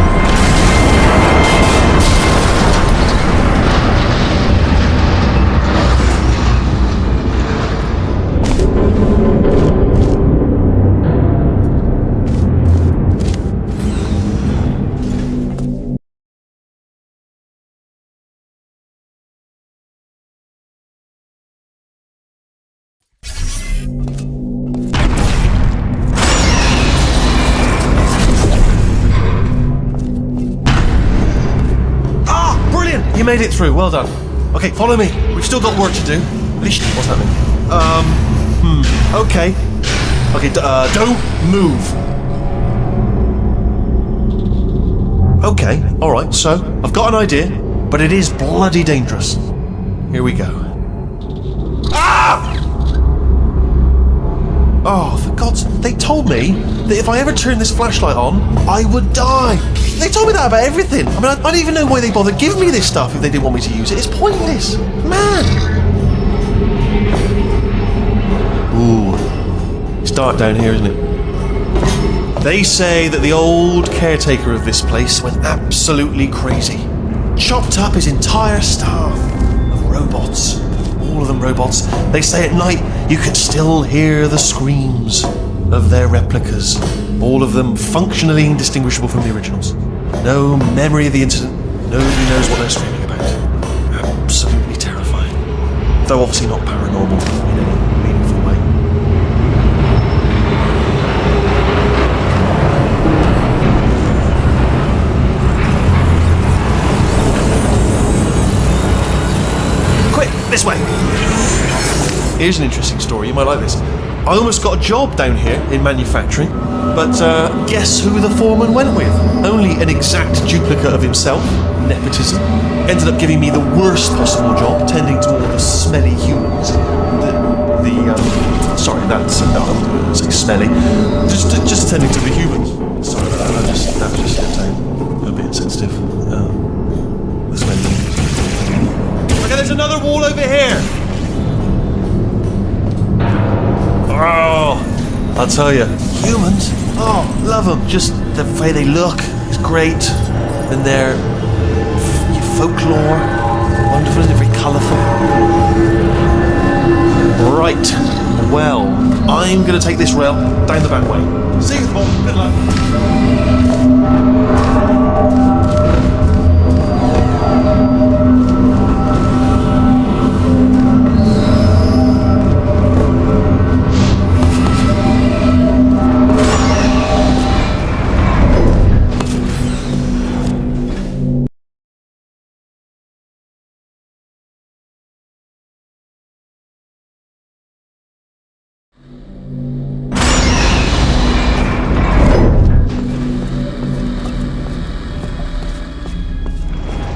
You made it through, well done. Okay, follow me. We've still got work to do. What's happening? Okay. Okay, don't move. Okay, alright, so I've got an idea, but it is bloody dangerous. Here we go. Ah! Oh, for God's robots. They told me that if I ever turned this flashlight on, I would die. They told me that about everything. I mean, I don't even know why they bothered giving me this stuff if they didn't want me to use it. It's pointless. Man. Ooh. It's dark down here, isn't it? They say that the old caretaker of this place went absolutely crazy. Chopped up his entire staff of robots. All of them robots. They say at night you can still hear the screams of their replicas. All of them functionally indistinguishable from the originals. No memory of the incident. Nobody knows what they're screaming about. Absolutely terrifying. Though obviously not paranormal in any meaningful way. Quick, this way! Here's an interesting story, you might like this. I almost got a job down here in manufacturing, but guess who the foreman went with? Only an exact duplicate of himself, nepotism. Ended up giving me the worst possible job, tending to all the smelly humans. Sorry, that's, no, I wouldn't say smelly. Just tending to the humans. Sorry, that was just a bit insensitive. The smelly humans. Okay, there's another wall over here. Oh, I'll tell you, humans, oh, love them. Just the way they look is great. And their folklore, wonderful and very colourful. Right, well, I'm going to take this rail down the back way. See you, Paul. Good luck.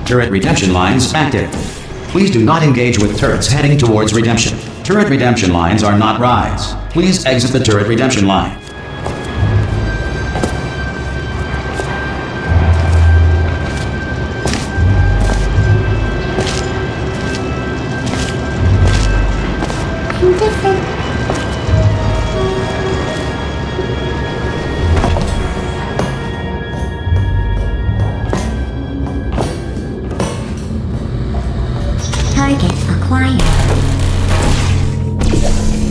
Turret redemption lines active. Please do not engage with turrets heading towards redemption. Turret redemption lines are not rides. Please exit the turret redemption line. Target acquired.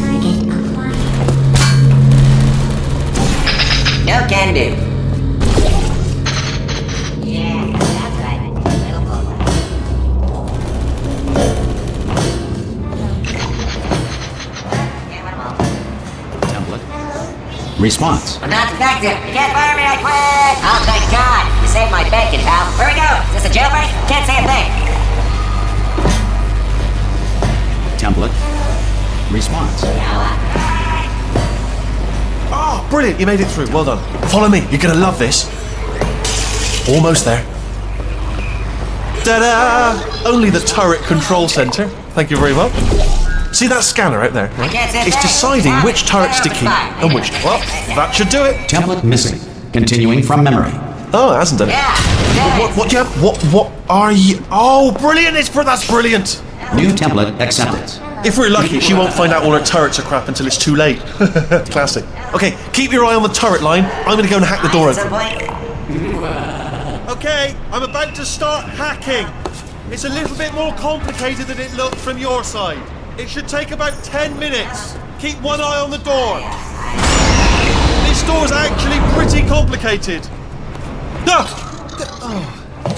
Target acquired. No can do. Yeah, that's right. Little boy. Yeah, what about? Template. Response. I'm not effective. You can't fire me, I quit! Oh, thank God! You saved my bacon, pal. Where we go? Is this a jailbreak? Can't say a thing. Template. Response. Oh, brilliant, you made it through. Well done. Follow me, you're going to love this. Almost there. Ta-da! Only the turret control center. Thank you very much. See that scanner out there? Right? It's deciding which turrets to keep and which. Well, that should do it. Template missing. Continuing from memory. Oh, it hasn't done it. What do you have? What are you? Oh, brilliant! That's brilliant. New template accepted. If we're lucky, she won't find out all her turrets are crap until it's too late. Classic. Okay, keep your eye on the turret line. I'm going to go and hack the door open. Okay, I'm about to start hacking. It's a little bit more complicated than it looked from your side. It should take about 10 minutes. Keep one eye on the door. This door's actually pretty complicated. No!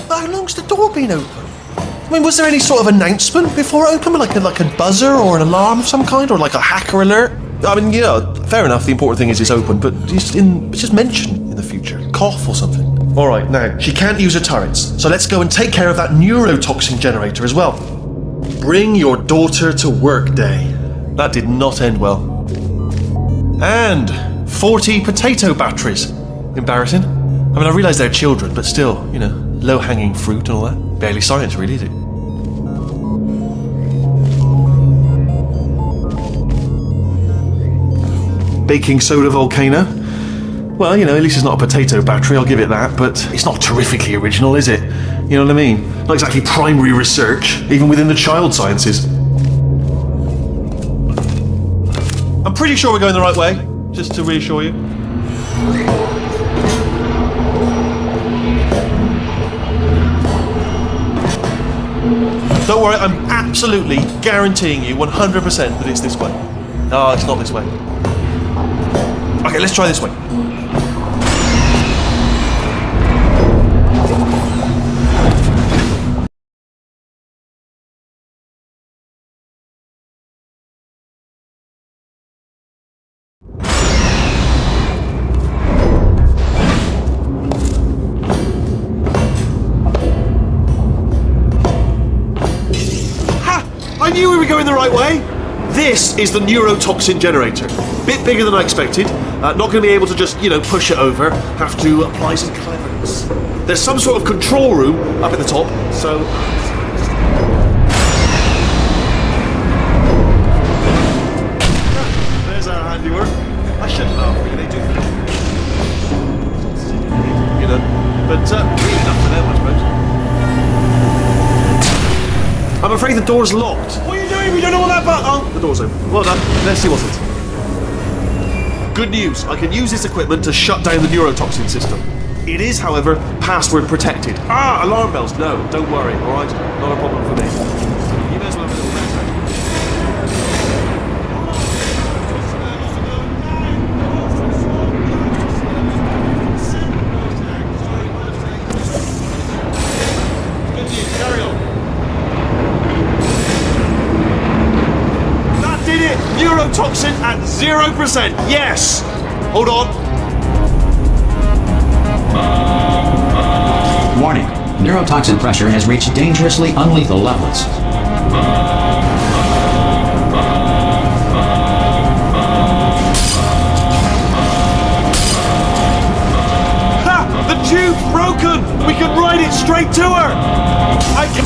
How long's the door been open? I mean, was there any sort of announcement before it opened? Like a buzzer or an alarm of some kind? Or like a hacker alert? I mean, you know, fair enough, the important thing is it's open, but just mention in the future. Cough or something. Alright, now, she can't use her turrets, so let's go and take care of that neurotoxin generator as well. Bring your daughter to work day. That did not end well. And 40 potato batteries. Embarrassing. I mean, I realise they're children, but still, you know, low-hanging fruit and all that. Barely science, really, is it? baking soda volcano. Well, you know, at least it's not a potato battery, I'll give it that, but it's not terrifically original, is it? You know what I mean? Not exactly primary research, even within the child sciences. I'm pretty sure we're going the right way, just to reassure you. Don't worry, I'm absolutely guaranteeing you 100% that it's this way. No, it's not this way. Okay, let's try this way. I knew we were going the right way! This is the neurotoxin generator. Bit bigger than I expected. Not going to be able to just, you know, push it over. Have to apply some cleverness. There's some sort of control room up at the top, so... There's our handiwork. I shouldn't laugh, really, they do. You know, but really enough for them, I suppose. I'm afraid the door's locked. What are you doing? We don't know what that button... Oh, the door's open. Well done. Let's see what's it. Good news. I can use this equipment to shut down the neurotoxin system. It is, however, password protected. Ah, alarm bells. No, don't worry, all right? Not a problem for me. You may as well have a little rest. Good news. Carry on. Did it! Neurotoxin at 0%! Yes! Hold on. Warning. Neurotoxin pressure has reached dangerously unlethal levels. Ha! The tube's broken! We can ride it straight to her! I can...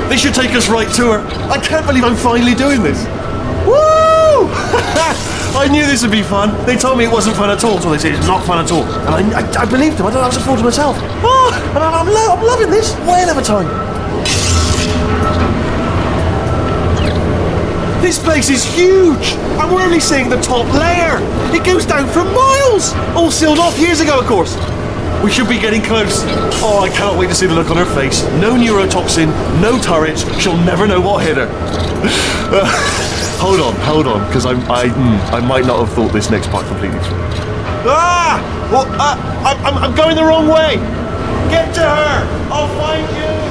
This should take us right to her. I can't believe I'm finally doing this. Woo! I knew this would be fun. They told me it wasn't fun at all, so they said it's not fun at all. And I believed them. I don't know, I was a fool to myself. Oh, and I'm loving this. Whale of a time. This place is huge. And we're only seeing the top layer. It goes down for miles. All sealed off years ago, of course. We should be getting close. Oh, I cannot wait to see the look on her face. No neurotoxin, no turrets. She'll never know what hit her. Hold on, because I might not have thought this next part completely through. Ah! Well, I'm going the wrong way. Get to her. I'll find you.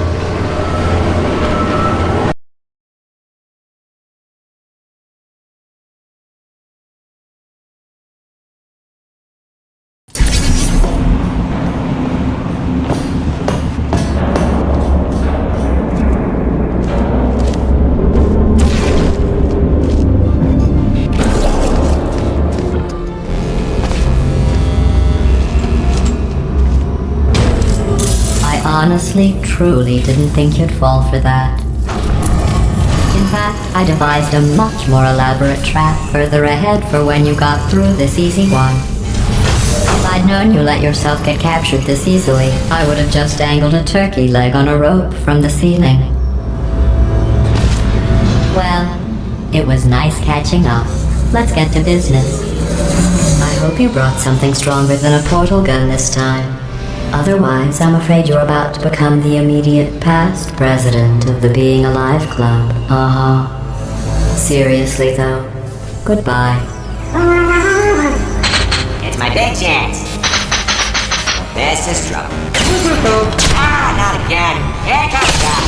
Honestly, truly didn't think you'd fall for that. In fact, I devised a much more elaborate trap further ahead for when you got through this easy one. If I'd known you let yourself get captured this easily, I would have just dangled a turkey leg on a rope from the ceiling. Well, it was nice catching up. Let's get to business. I hope you brought something stronger than a portal gun this time. Otherwise, I'm afraid you're about to become the immediate past president of the Being Alive Club. Seriously, though, goodbye. It's my big chance. This is trouble. Ah, not again. Here comes that.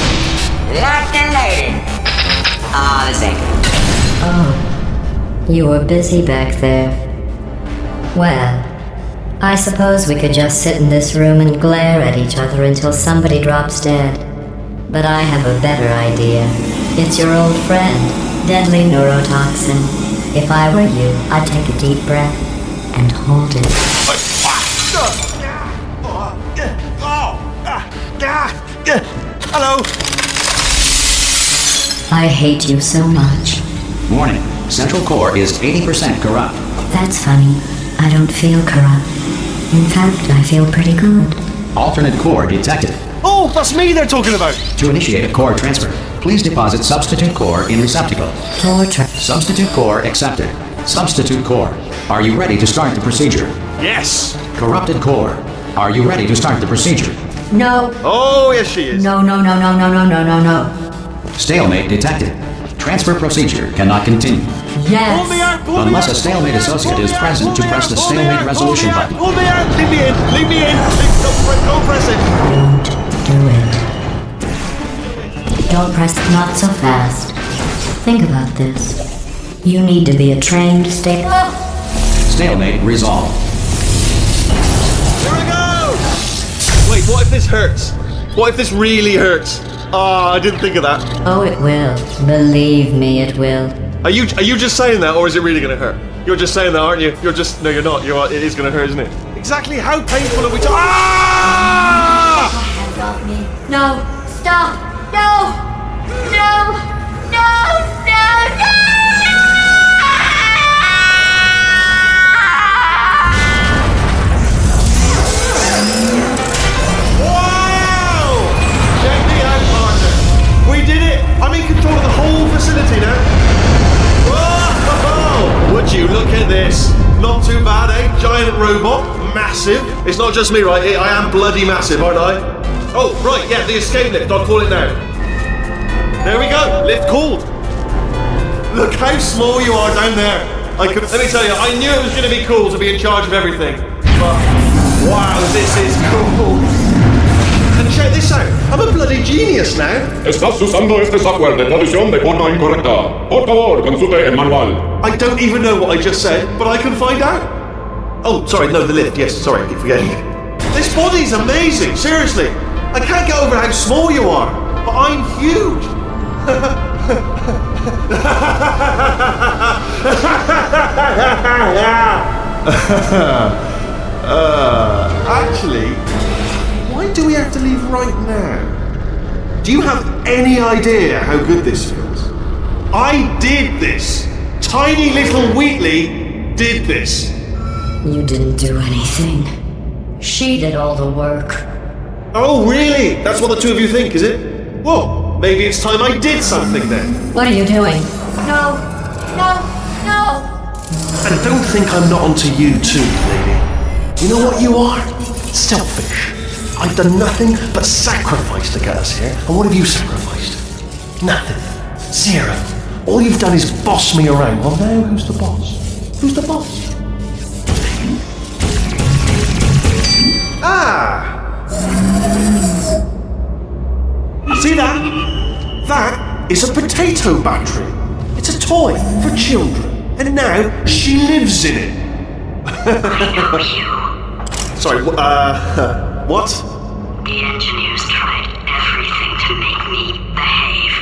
Locked and loaded. Ah, this ain't good. Oh, you were busy back there. Well, I suppose we could just sit in this room and glare at each other until somebody drops dead. But I have a better idea. It's your old friend, deadly neurotoxin. If I were you, I'd take a deep breath and hold it. Hello. I hate you so much. Warning. Central core is 80% corrupt. That's funny. I don't feel corrupt. In fact, I feel pretty good. Alternate core detected. Oh, that's me they're talking about. To initiate a core transfer, please deposit substitute core in receptacle. Substitute core accepted. Substitute core. Are you ready to start the procedure? Yes. Corrupted core. Are you ready to start the procedure? No. Oh, yes, she is. No. Stalemate detected. Transfer procedure cannot continue. Yes. Pull me out. Unless a stalemate associate is present to press the stalemate resolution button. Pull me out. Leave me in. Leave me in. Don't press it. Do it. Don't press it, not so fast. Think about this. You need to be a trained Stalemate resolved. Here we go. Wait, what if this hurts? What if this really hurts? Ah, I didn't think of that. Oh, it will. Believe me, it will. Are you just saying that, or is it really going to hurt? You're just saying that, aren't you? No, you're not. It is going to hurt, isn't it? Exactly how painful are we talking? Ah! Hands off me. No. Stop. No. Wow! Check me out, partner. We did it. I'm in control of the whole facility now. Whoa! Would you look at this? Not too bad, eh? Giant robot, massive. It's not just me, right? I am bloody massive, aren't I? Oh, right, yeah, the escape lift. I'll call it now. There we go. Lift called. Look how small you are down there. Let me tell you, I knew it was going to be cool to be in charge of everything. But wow, this is cool. And check this out. I'm a bloody genius now. Estás usando este software de traducción de forma incorrecta. Por favor, consulte el manual. I don't even know what I just said, but I can find out. Oh, sorry, no, the lift. Yes, sorry, I keep forgetting. This body's amazing, seriously. I can't get over how small you are, but I'm huge. Actually, why do we have to leave right now? Do you have any idea how good this feels? I did this. Tiny little Wheatley did this. You didn't do anything. She did all the work. Oh, really? That's what the two of you think, is it? Well, maybe it's time I did something then. What are you doing? No. And don't think I'm not onto you too, lady. You know what you are? Selfish. I've done nothing but sacrifice to get us here. And what have you sacrificed? Nothing. Zero. All you've done is boss me around. Well, now who's the boss? Who's the boss? Ah! See that? That is a potato battery. It's a toy for children. And now she lives in it. I know you. Sorry, what? The engineers tried everything to make me behave,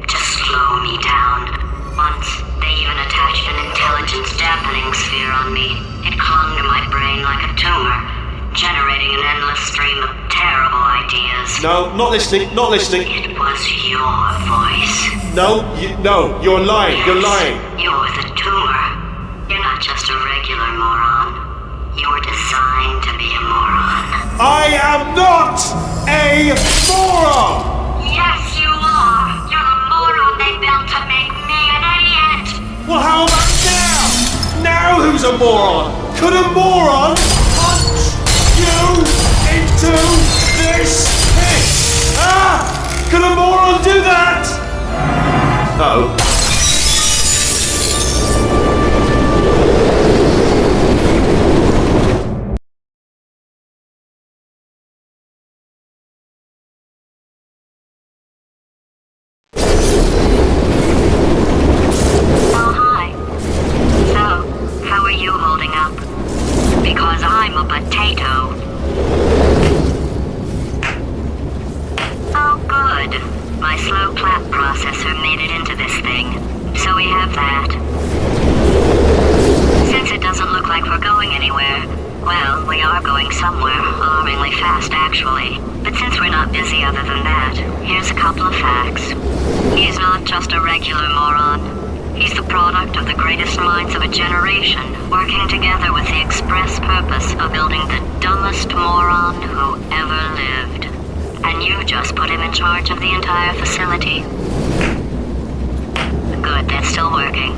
to slow me down. Once, they even attached an intelligence dampening sphere on me. It clung to my brain like a tumor, generating an endless stream of terrible ideas. No, not listening. It was your voice. No, you're lying. Yes, You're lying. You're the tumor. You're not just a regular moron. You're designed to be a moron. I am not a moron! Yes, you are. You're the moron they built to make me an idiot. Well, how about now? Now who's a moron? Could a moron punch you into this pit? Ah! Could a moron do that? Uh-oh. Oh, hi. So, how are you holding up? Because I'm a potato. Oh, good. My slow clap processor made it into this thing. So we have that. anywhere. Well, we are going somewhere, alarmingly fast actually. But since we're not busy other than that, here's a couple of facts. He's not just a regular moron. He's the product of the greatest minds of a generation, working together with the express purpose of building the dumbest moron who ever lived. And you just put him in charge of the entire facility. Good, that's still working.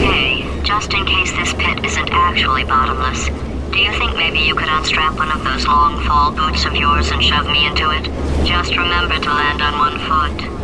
Hey, just in case this pit isn't actually bottomless, do you think maybe you could unstrap one of those long fall boots of yours and shove me into it? Just remember to land on one foot.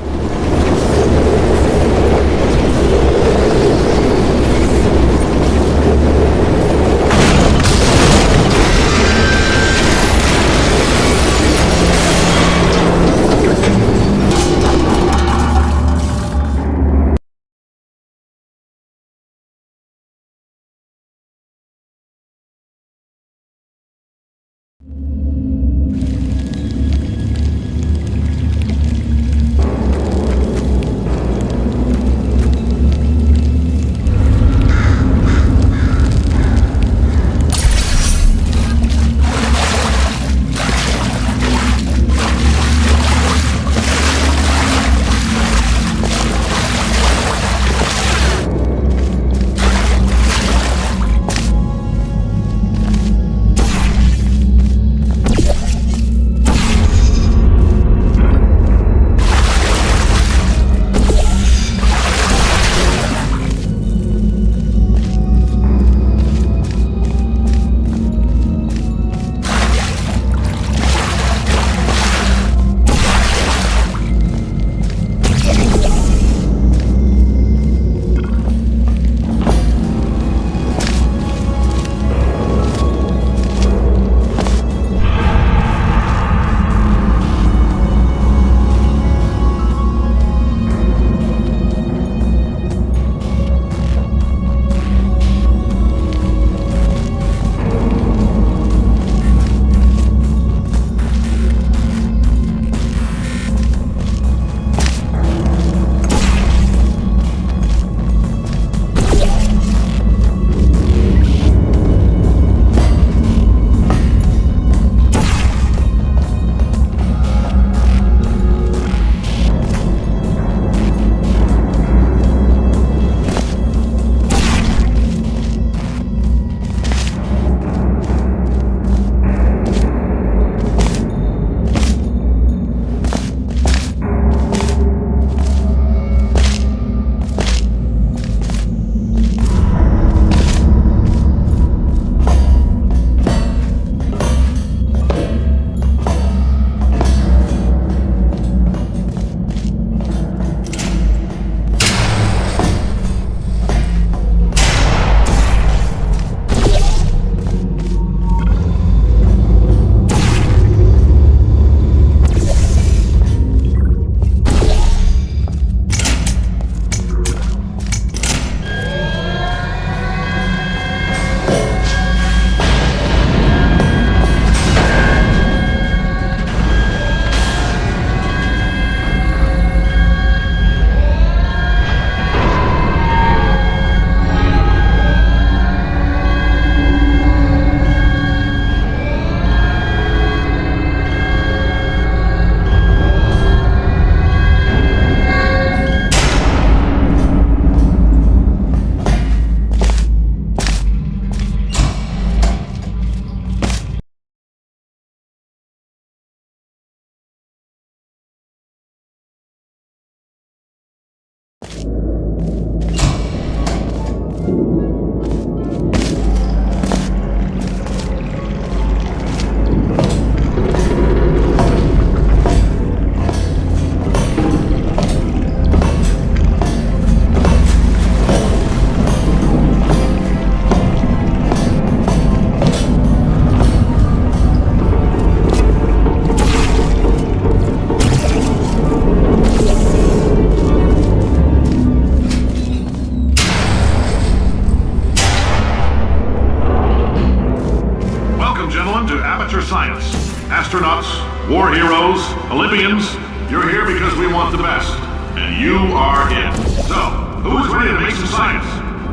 science. Astronauts, war heroes, Olympians, you're here because we want the best. And you are it. So, who is ready to make some science?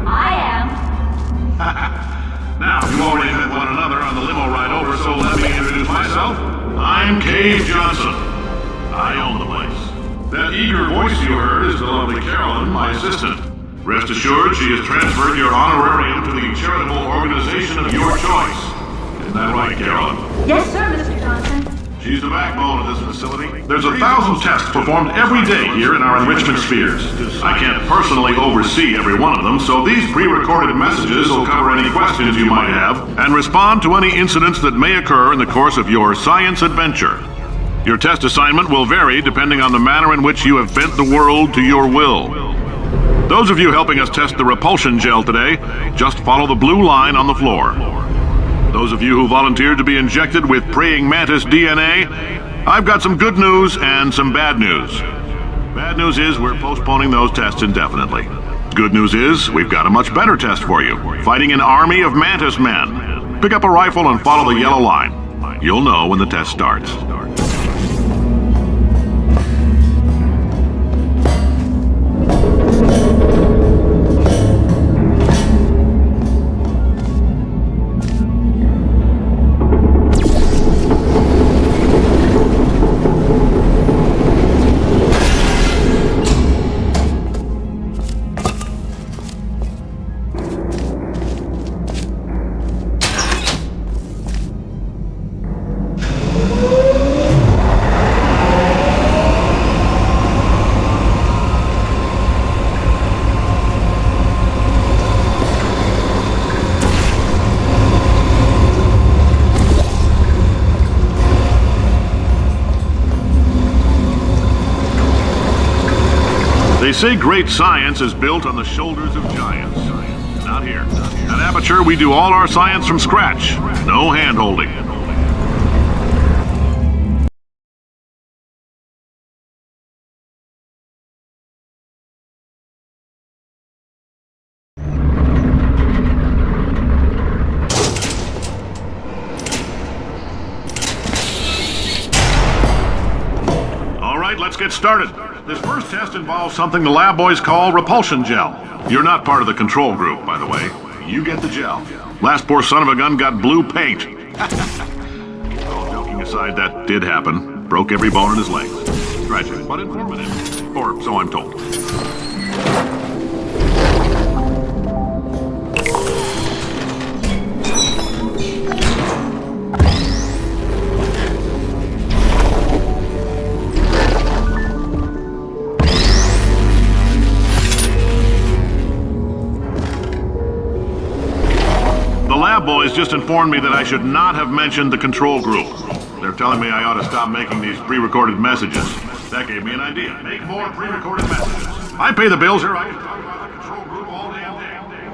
I am. Now, you already met one another on the limo ride over, so let me introduce myself. I'm Cave Johnson. I own the place. That eager voice you heard is the lovely Carolyn, my assistant. Rest assured, she has transferred your honorarium to the charitable organization of your choice. Isn't that right, Carolyn? Yes, sir, Mr. Johnson. She's the backbone of this facility. There's 1,000 tests performed every day here in our enrichment spheres. I can't personally oversee every one of them, so these pre-recorded messages will cover any questions you might have and respond to any incidents that may occur in the course of your science adventure. Your test assignment will vary depending on the manner in which you have bent the world to your will. Those of you helping us test the repulsion gel today, just follow the blue line on the floor. Those of you who volunteered to be injected with praying mantis DNA, I've got some good news and some bad news. Bad news is we're postponing those tests indefinitely. Good news is we've got a much better test for you, fighting an army of mantis men. Pick up a rifle and follow the yellow line. You'll know when the test starts. They say great science is built on the shoulders of giants. Not here. At Aperture, we do all our science from scratch. No hand-holding. All right, let's get started. This first test involves something the lab boys call repulsion gel. You're not part of the control group, by the way. You get the gel. Last poor son of a gun got blue paint. All joking aside, that did happen. Broke every bone in his legs. Tragic, but informative. Or so I'm told. Boys just informed me that I should not have mentioned the control group. They're telling me I ought to stop making these pre-recorded messages. That gave me an idea. Make more pre-recorded messages. I pay the bills here. I can talk about the control group all damn day.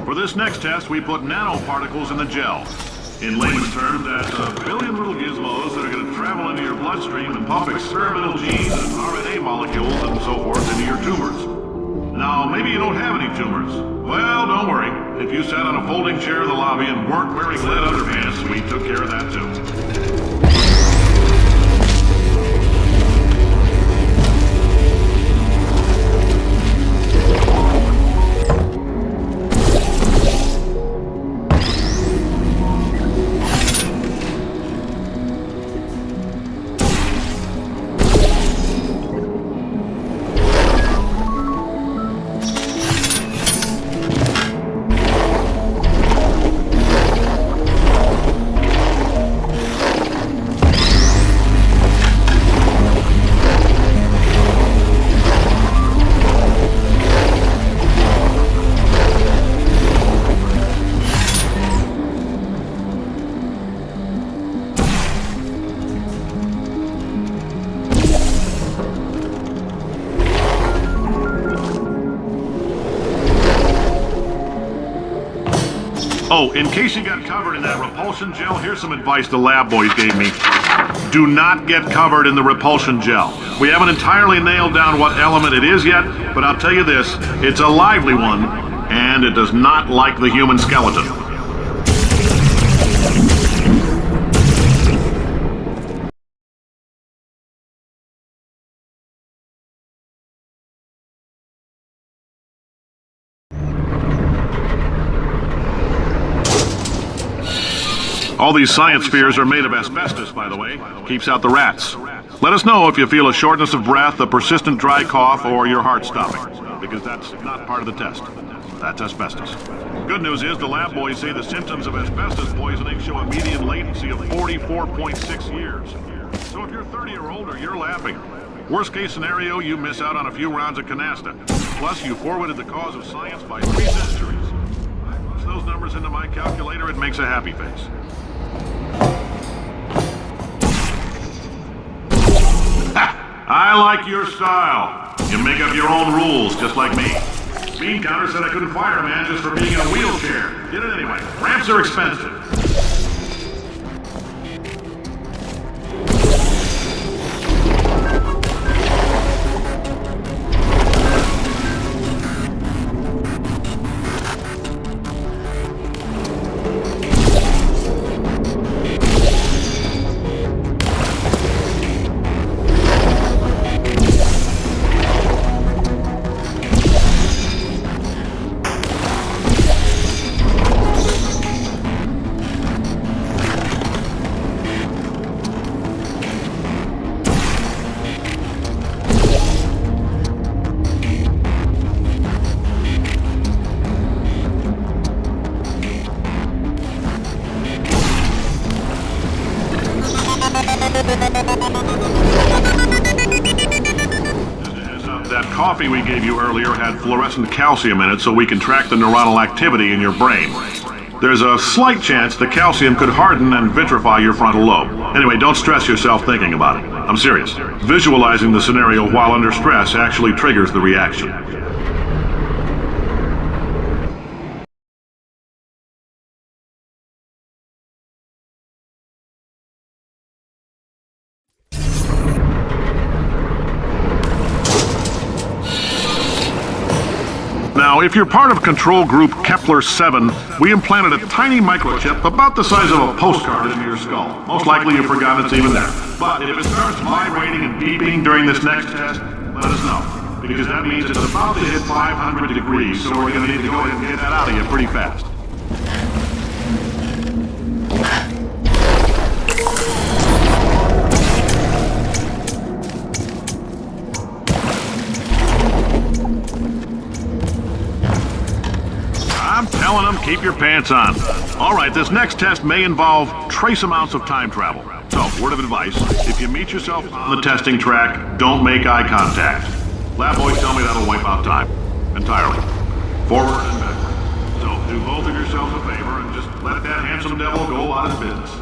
For this next test, we put nanoparticles in the gel. In layman's terms, that's a billion little gizmos that are going to travel into your bloodstream and pump experimental genes and RNA molecules and so forth into your tumors. Now, maybe you don't have any tumors. Well, don't worry. If you sat on a folding chair in the lobby and weren't wearing lead underpants, we took care of that too. Oh, in case you got covered in that repulsion gel, here's some advice the lab boys gave me. Do not get covered in the repulsion gel. We haven't entirely nailed down what element it is yet, but I'll tell you this, it's a lively one, and it does not like the human skeleton. All these science spheres are made of asbestos, by the way. Keeps out the rats. Let us know if you feel a shortness of breath, a persistent dry cough, or your heart stopping, because that's not part of the test. That's asbestos. Good news is the lab boys say the symptoms of asbestos poisoning show a median latency of 44.6 years. So if you're 30 or older, you're laughing. Worst case scenario, you miss out on a few rounds of canasta. Plus, you forwarded the cause of science by 3 centuries. I push those numbers into my calculator, it makes a happy face. Ha! I like your style. You make up your own rules, just like me. Bean counter said I couldn't fire a man just for being in a wheelchair. Did it anyway. Ramps are expensive. That coffee we gave you earlier had fluorescent calcium in it so we can track the neuronal activity in your brain. There's a slight chance the calcium could harden and vitrify your frontal lobe. Anyway, don't stress yourself thinking about it. I'm serious. Visualizing the scenario while under stress actually triggers the reaction. Now, if you're part of control group Kepler-7, we implanted a tiny microchip about the size of a postcard into your skull. Most likely you've forgotten it's even there. But if it starts vibrating and beeping during this next test, let us know. Because that means it's about to hit 500 degrees, so we're going to need to go ahead and get that out of you pretty fast. I'm telling them, keep your pants on. All right, this next test may involve trace amounts of time travel. So, word of advice, if you meet yourself on the testing track, don't make eye contact. Lab boys tell me that'll wipe out time. Entirely. Forward and backward. So, do both of yourselves a favor and just let that handsome devil go about his business.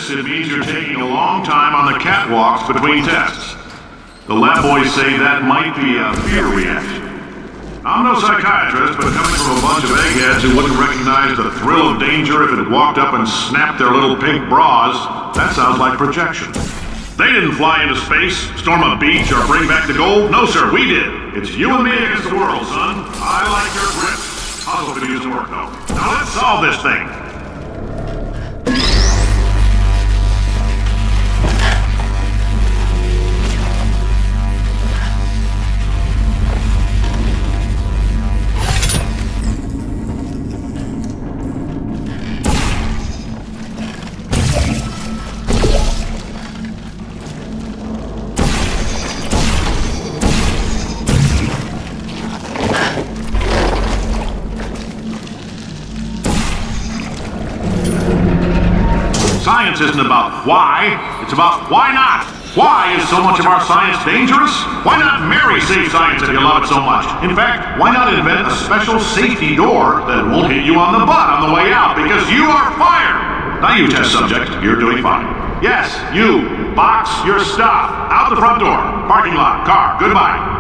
It means you're taking a long time on the catwalks between tests. The lab boys say that might be a fear reaction. I'm no psychiatrist, but coming from a bunch of eggheads who wouldn't recognize the thrill of danger if it walked up and snapped their little pink bras, that sounds like projection. They didn't fly into space, storm a beach, or bring back the gold. No, sir, we did. It's you and me against the world, son. I like your grip. Puzzle could use some work, though. Now let's solve this thing. Science isn't about why, it's about why not. Why is so much of our science dangerous? Why not marry safe science if you love it so much? In fact, why not invent a special safety door that won't hit you on the butt on the way out because you are fired? Now you, test subject, you're doing fine. Yes, you, box your stuff. Out the front door. Parking lot, car, goodbye.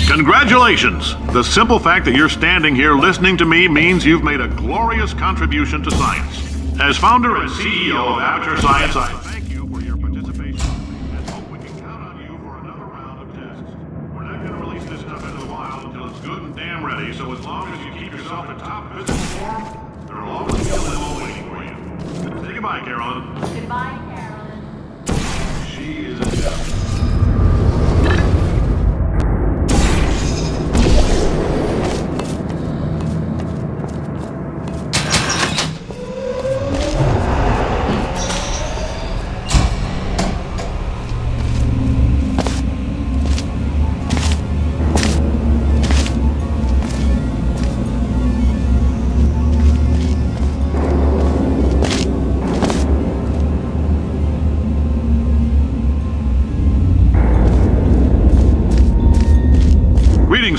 Congratulations! The simple fact that you're standing here listening to me means you've made a glorious contribution to science. As founder and CEO of Aperture Science, I thank you for your participation and hope we can count on you for another round of tests. We're not going to release this stuff into the wild until it's good and damn ready, so as long as you keep yourself in top physical form, there will always be a limo waiting for you. Say goodbye, Carolyn. Goodbye, Carolyn. She is a devil.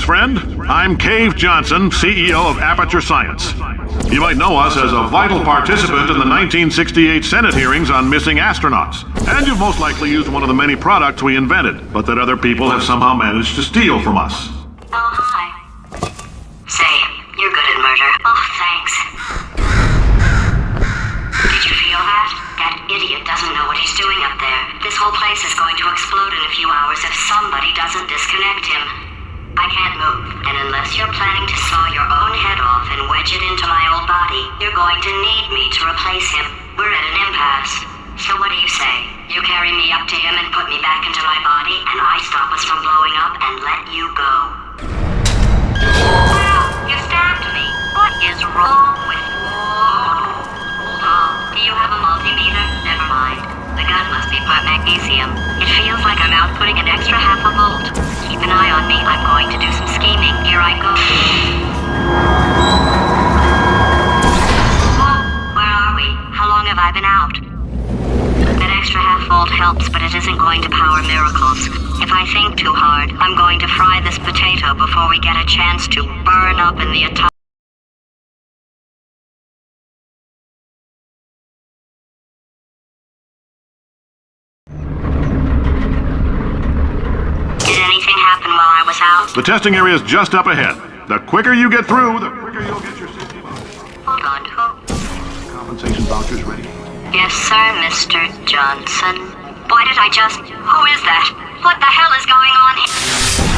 Friend, I'm Cave Johnson, CEO of Aperture Science. You might know us as a vital participant in the 1968 Senate hearings on missing astronauts. And you've most likely used one of the many products we invented, but that other people have somehow managed to steal from us. Oh, hi. Say, you're good at murder. Oh, thanks. Did you feel that? That idiot doesn't know what he's doing up there. This whole place is going to explode in a few hours if somebody doesn't disconnect him. I can't move, and unless you're planning to saw your own head off and wedge it into my old body, you're going to need me to replace him. We're at an impasse. So what do you say? You carry me up to him and put me back into my body, and I stop us from blowing up and let you go. Wow, you stabbed me. What is wrong with you? Oh, do you have a multimeter? Never mind. The gun must be part magnesium. It feels like I'm outputting an extra half a volt. Keep an eye on me. I'm going to do some scheming. Here I go. Oh, where are we? How long have I been out? That extra half volt helps, but it isn't going to power miracles. If I think too hard, I'm going to fry this potato before we get a chance to burn up in the atomic. The testing area is just up ahead. The quicker you get through, the quicker you'll get your safety voucher. Hold on, who? Compensation vouchers ready? Yes, sir, Mr. Johnson. Why did I just... Who is that? What the hell is going on here?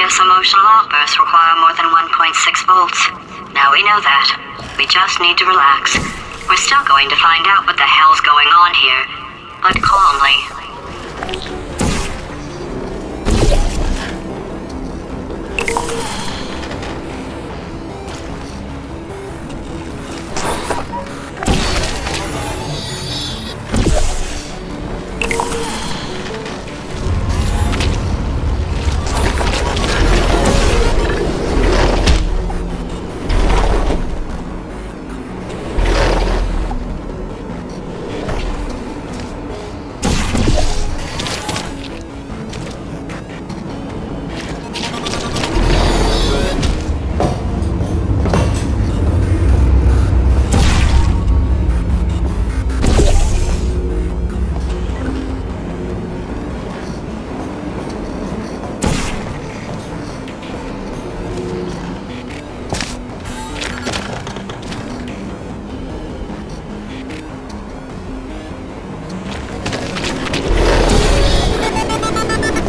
Emotional outbursts require more than 1.6 volts. Now we know that. We just need to relax. We're still going to find out what the hell's going on here, but calmly.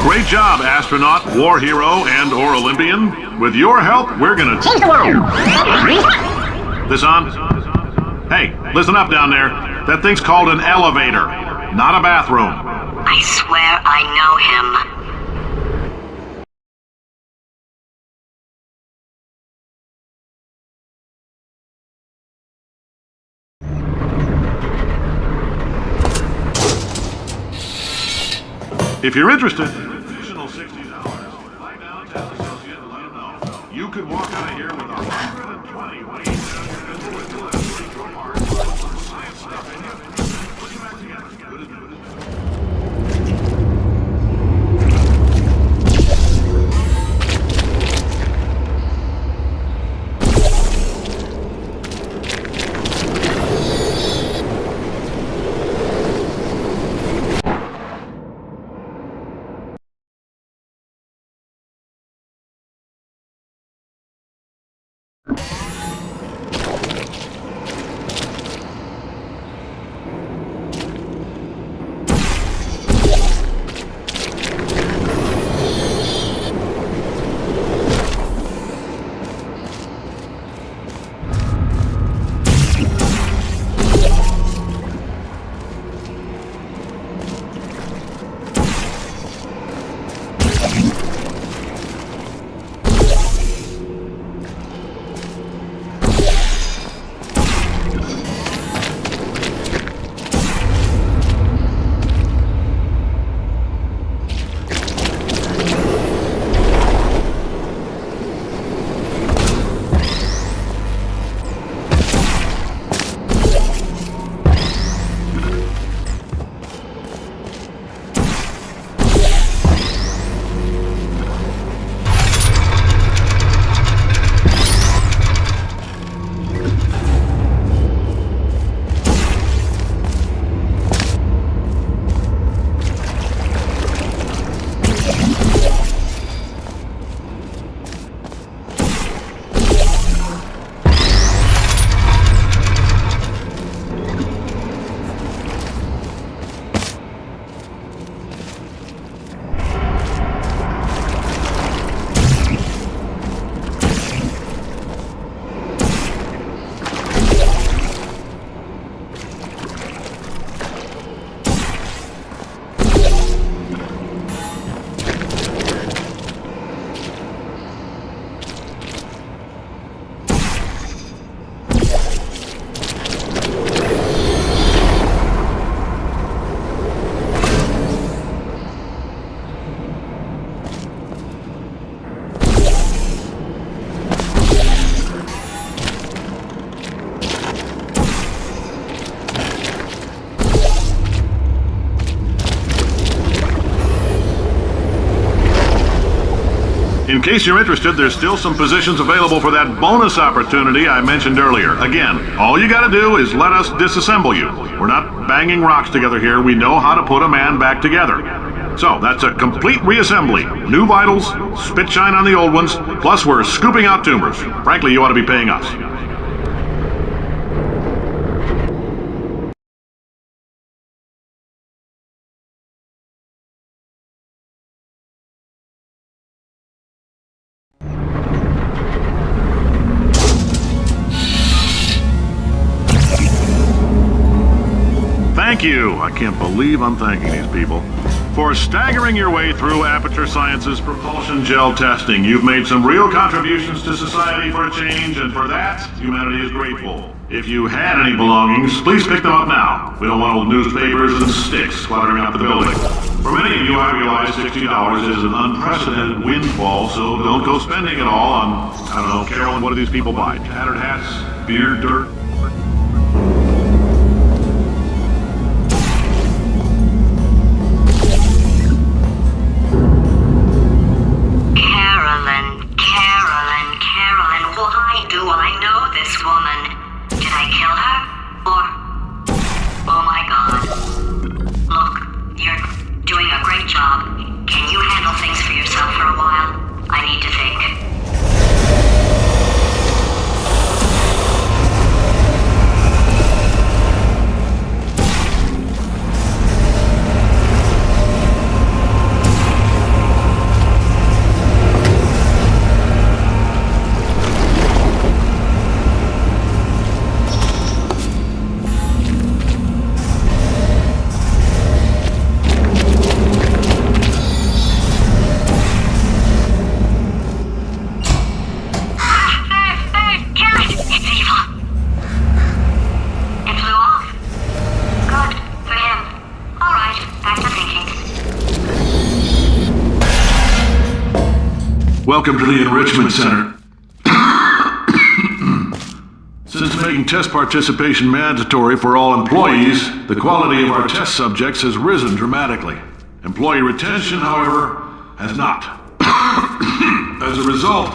Great job, astronaut, war hero, and/or Olympian. With your help, we're gonna change the world. This on? Hey, listen up down there. That thing's called an elevator, not a bathroom. I swear I know him. If you're interested, additional $60. Fly down to the associate and let him know. You could walk out of here with 120 ways down your science stuff in you. Put you back together. Good as new. In case you're interested, there's still some positions available for that bonus opportunity I mentioned earlier. Again, all you gotta do is let us disassemble you. We're not banging rocks together here. We know how to put a man back together. So, that's a complete reassembly. New vitals, spit shine on the old ones, plus we're scooping out tumors. Frankly, you ought to be paying us. Thank you, I can't believe I'm thanking these people, for staggering your way through Aperture Science's propulsion gel testing. You've made some real contributions to society for a change, and for that, humanity is grateful. If you had any belongings, please pick them up now. We don't want old newspapers and sticks cluttering out the building. For many of you, I realize $60 is an unprecedented windfall, so don't go spending it all on, I don't know, Carolyn, what do these people buy? Tattered hats, beer, dirt? Welcome to the Enrichment Center. Since making test participation mandatory for all employees, the quality of our test subjects has risen dramatically. Employee retention, however, has not. As a result,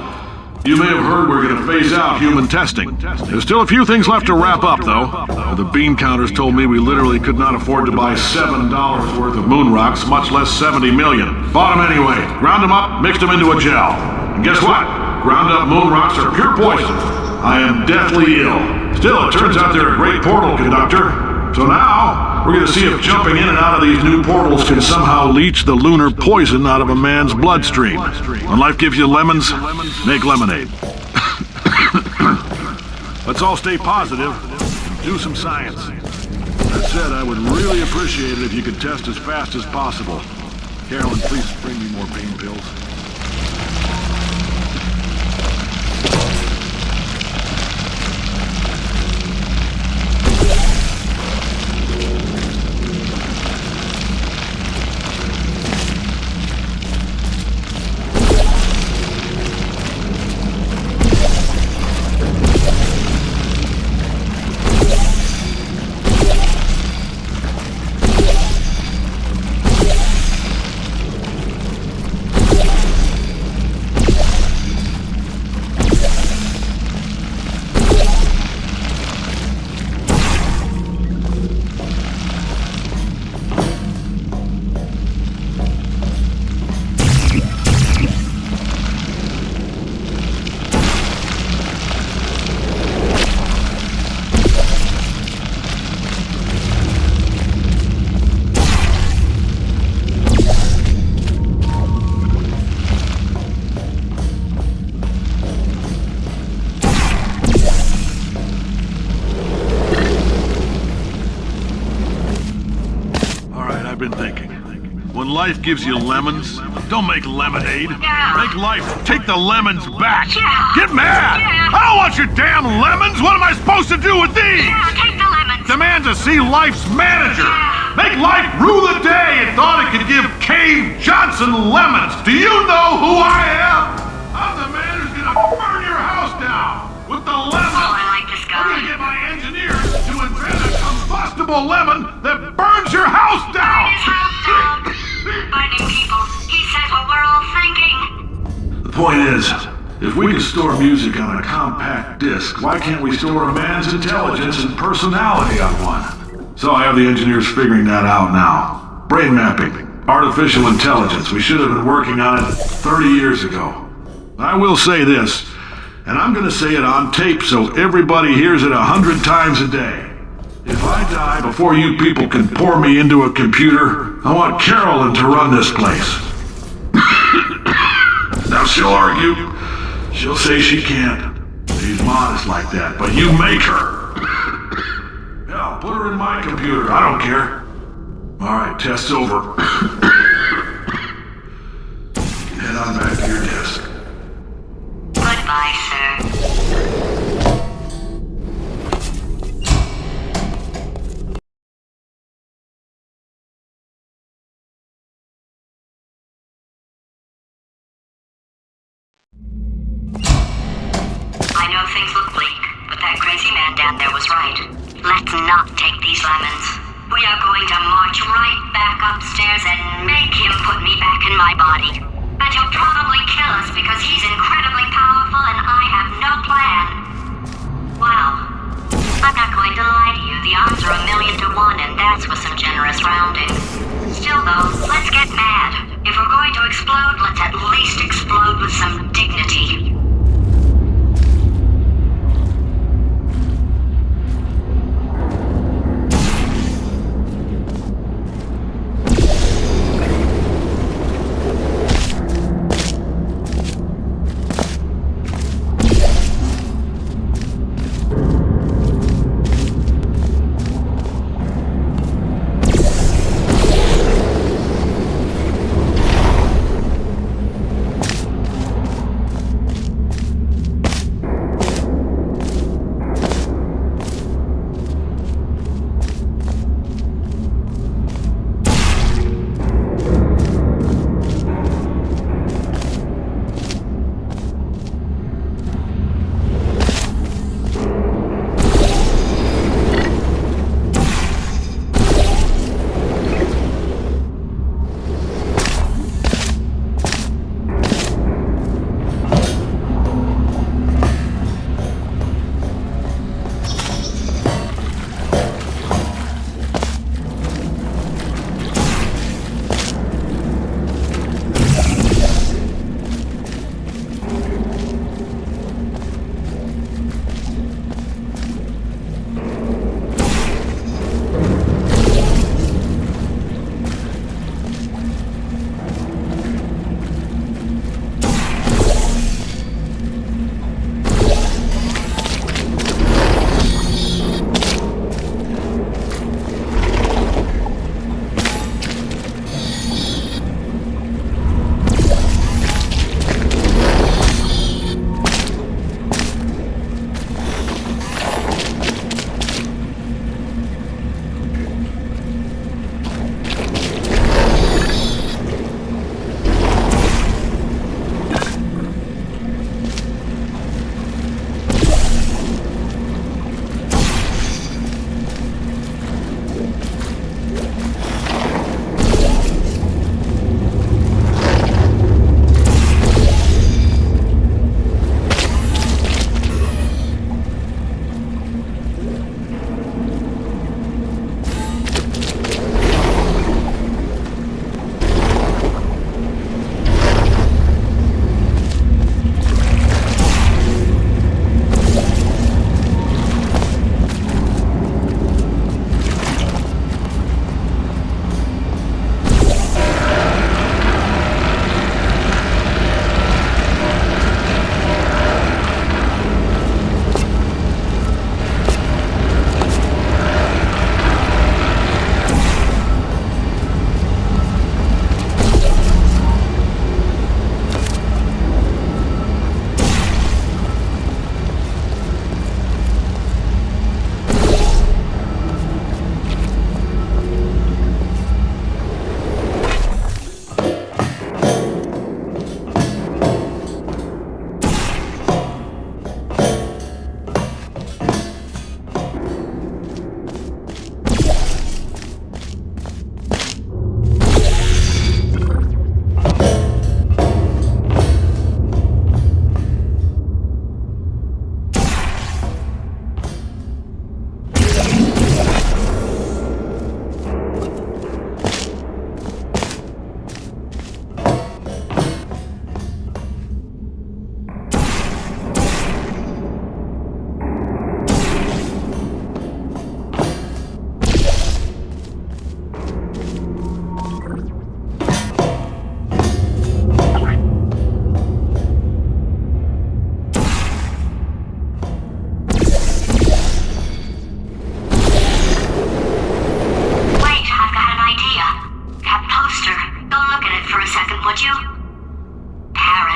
you may have heard we're going to phase out human testing. There's still a few things left to wrap up, though. The bean counters told me we literally could not afford to buy $7 worth of moon rocks, much less 70 million. Bought them anyway, ground them up, mixed them into a gel. And guess what? Ground up moon rocks are pure poison. I am deathly ill. Still, it turns out they're a great portal conductor. So now, we're going to see if jumping in and out of these new portals can somehow leach the lunar poison out of a man's bloodstream. When life gives you lemons, make lemonade. Let's all stay positive and do some science. That said, I would really appreciate it if you could test as fast as possible. Carolyn, please bring me more pain pills. Life gives you lemons. Don't make lemonade. Make life take the lemons back. Get mad! I don't want your damn lemons! What am I supposed to do with these? Take the lemons. Demand to see life's manager. Make life rue the day and thought it could give Cave Johnson lemons. Do you know who I am? I'm the man who's gonna burn your house down with the lemons. Oh, I like this guy. I'm gonna get my engineers to invent a combustible lemon that burns your house down. His house down. Burning people. He says what we're all thinking. The point is, if we can store music on a compact disc, why can't we store a man's intelligence and personality on one? So I have the engineers figuring that out now. Brain mapping, artificial intelligence. We should have been working on it 30 years ago. I will say this, and I'm gonna say it on tape so everybody hears it 100 times a day. If I die before you people can pour me into a computer, I want Carolyn to run this place. Now she'll argue. She'll say she can't. She's modest like that, but you make her. Hell, put her in my computer. I don't care. All right, test's over. Head on back to your desk. Goodbye, sir. I know things look bleak, but that crazy man down there was right. Let's not take these lemons. We are going to march right back upstairs and make him put me back in my body. And he'll probably kill us because he's incredibly powerful and I have no plan. Wow. I'm not going to lie to you, the odds are 1,000,000 to 1 and that's with some generous rounding. Still though, let's get mad. If we're going to explode, let's at least explode with some dignity.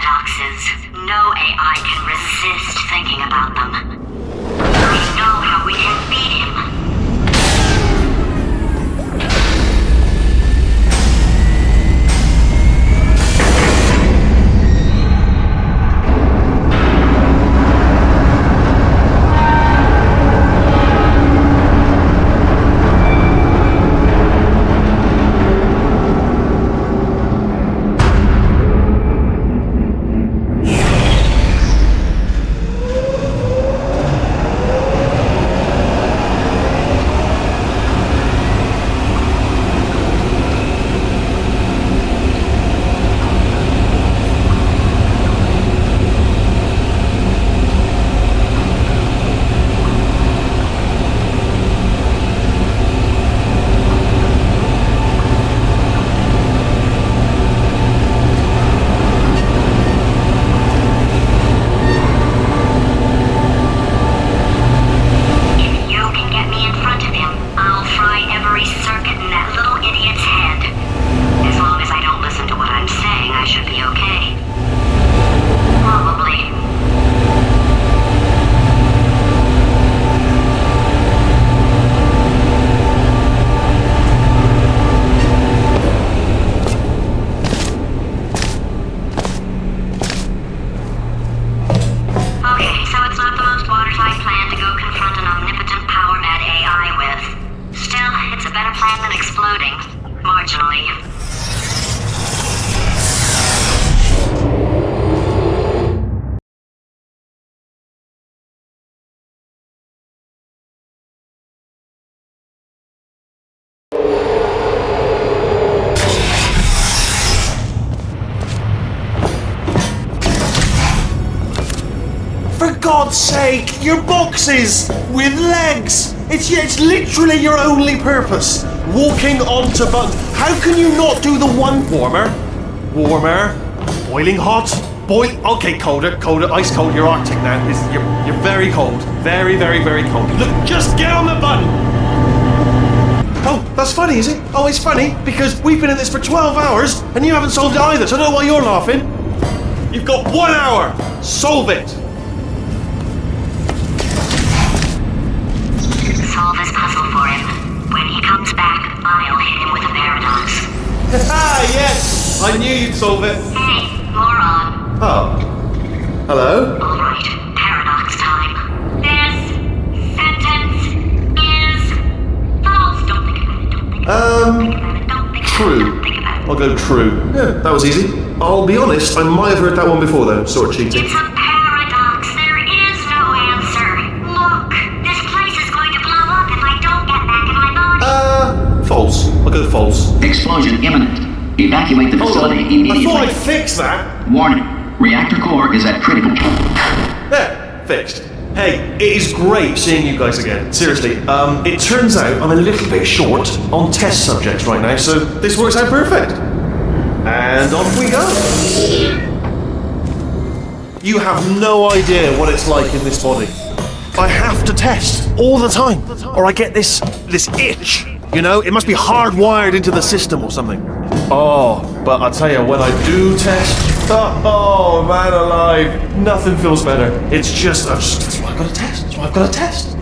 paradoxes. No AI can resist thinking about them. We know how we can beat him. For God's sake, your boxes with legs! It's literally your only purpose. Walking onto buttons. How can you not do the one warmer? Warmer. Boiling hot. Okay, colder, ice cold. You're Arctic now. You're very cold. Very, very, very cold. Look, just get on the button! Oh, that's funny, is it? Oh, it's funny because we've been in this for 12 hours and you haven't solved it either, so I don't know why you're laughing. You've got 1 hour. Solve it. Solve this puzzle for him. When he comes back, I'll hit him with a paradox. Ah, yes! I knew you'd solve it. Hey, moron. Oh. Hello? Alright, paradox time. This sentence is false. Don't think about it. Don't think about it. Don't think about it. True. Don't think about it. I'll go true. Yeah, that was easy. I'll be honest, I might have heard that one before though, sort of cheating. It's a paradox. There is no answer. Look, this place is going to blow up if I don't get back in my body. False. I'll go false. Explosion imminent. Evacuate the facility immediately. I thought I'd fix that. Warning. Reactor core is at critical. There, fixed. Hey, it is great seeing you guys again. Seriously, it turns out I'm a little bit short on test subjects right now, so this works out perfect. And off we go. You have no idea what it's like in this body. I have to test all the time, or I get this itch. You know, it must be hardwired into the system or something. Oh, but I'll tell you, when I do test, oh man alive, nothing feels better. It's just, that's why I've got to test. That's why I've got to test.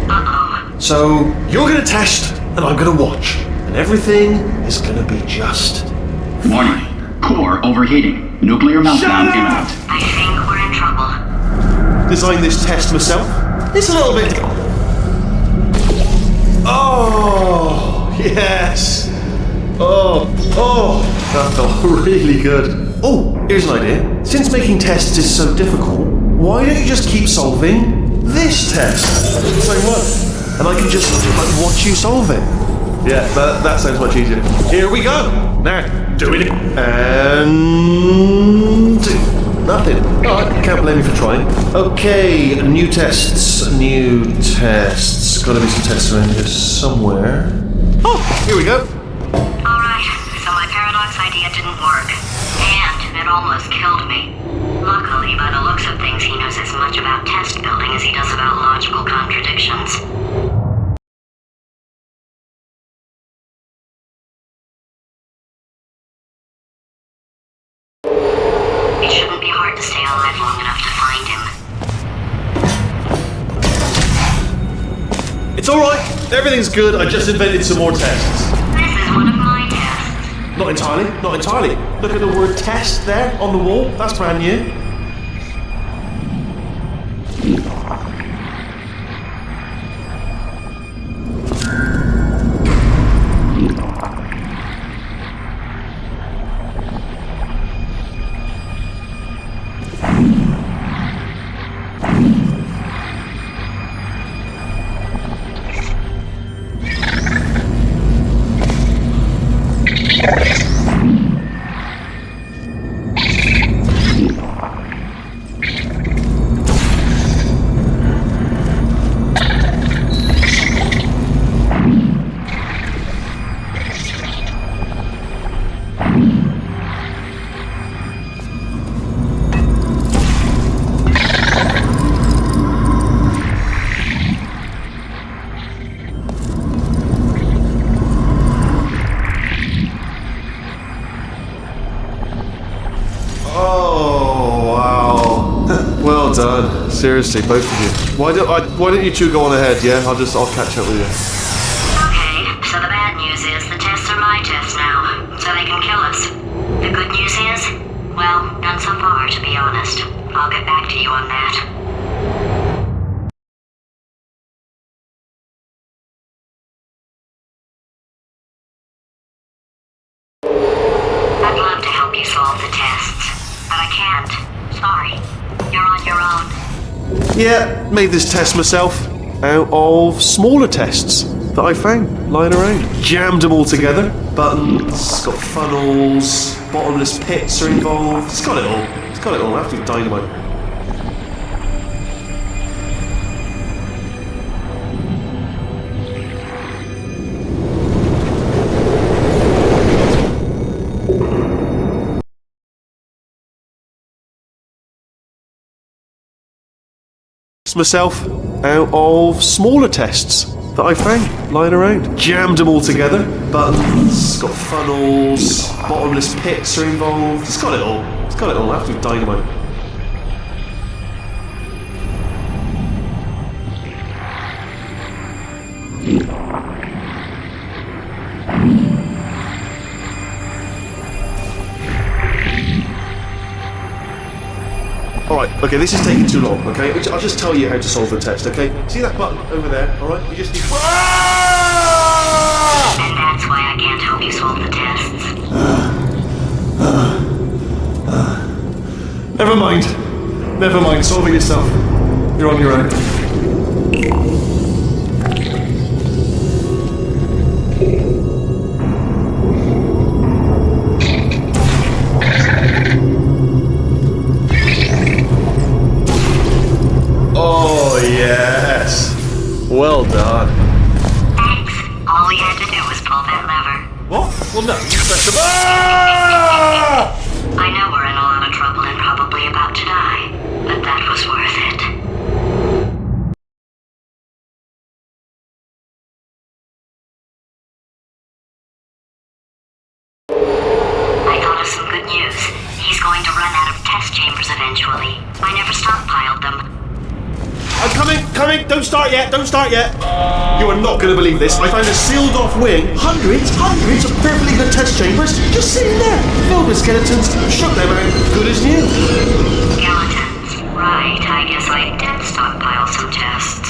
Uh-oh. So, you're going to test, and I'm going to watch. And everything is going to be just... Warning. Core overheating. Nuclear meltdown imminent. I think we're in trouble. Designed this test myself. It's a little bit... Oh, yes. Oh, that felt really good. Oh, here's an idea. Since making tests is so difficult, why don't you just keep solving this test? Same one. And I can just watch you solve it. Yeah, that sounds much easier. Here we go. Now, do it. And... nothing. Oh, I can't blame you for trying. Okay, new tests. Gotta be some tests around here somewhere. Oh, here we go. Alright, so my paradox idea didn't work. And it almost killed me. Luckily, by the looks of things, he knows as much about test building as he does about logical contradictions. It shouldn't be It's alright. Everything's good. I just invented some more tests. This is one of my tests. Not entirely. Not entirely. Look at the word test there on the wall. That's brand new. Done. Seriously, both of you. Why don't you two go on ahead? Yeah, I'll catch up with you. Okay, so the bad news is the tests are my tests now, so they can kill us. The good news is, well, none so far, to be honest. I'll get back to you on that. I'd love to help you solve the tests, but I can't. Sorry. You're on your own. Yeah, made this test myself out of smaller tests that I found lying around. Jammed them all together. Buttons, got funnels, bottomless pits are involved. It's got it all. It's got it all. Absolute dynamite. Myself out of smaller tests that I found lying around. Jammed them all together. Buttons, got funnels, bottomless pits are involved. It's got it all. It's got it all. Absolute dynamite. Alright, okay, this is taking too long, okay? I'll just tell you how to solve the test, okay? See that button over there, alright? You just need... And that's why I can't help you solve the tests. Never mind. Never mind, solve it yourself. You're on your own. Oh, yes. Well done. Thanks. All we had to do was pull that lever. What? Well, no, you press the... Ah! I know we're in a lot of trouble and probably about to die, but that was worth it. I thought of some good news. He's going to run out of test chambers eventually. I never stockpiled them. I'm coming! Don't start yet! You are not going to believe this. I found a sealed off wing. Hundreds of perfectly good test chambers just sitting there. Filled with skeletons. Shook them out. Good as new. Skeletons. Right, I guess I did stockpile some tests.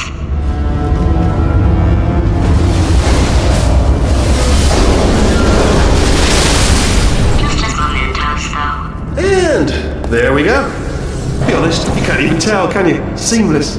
Just as mementos, though. And there we go. To be honest, you can't even tell, can you? Seamless.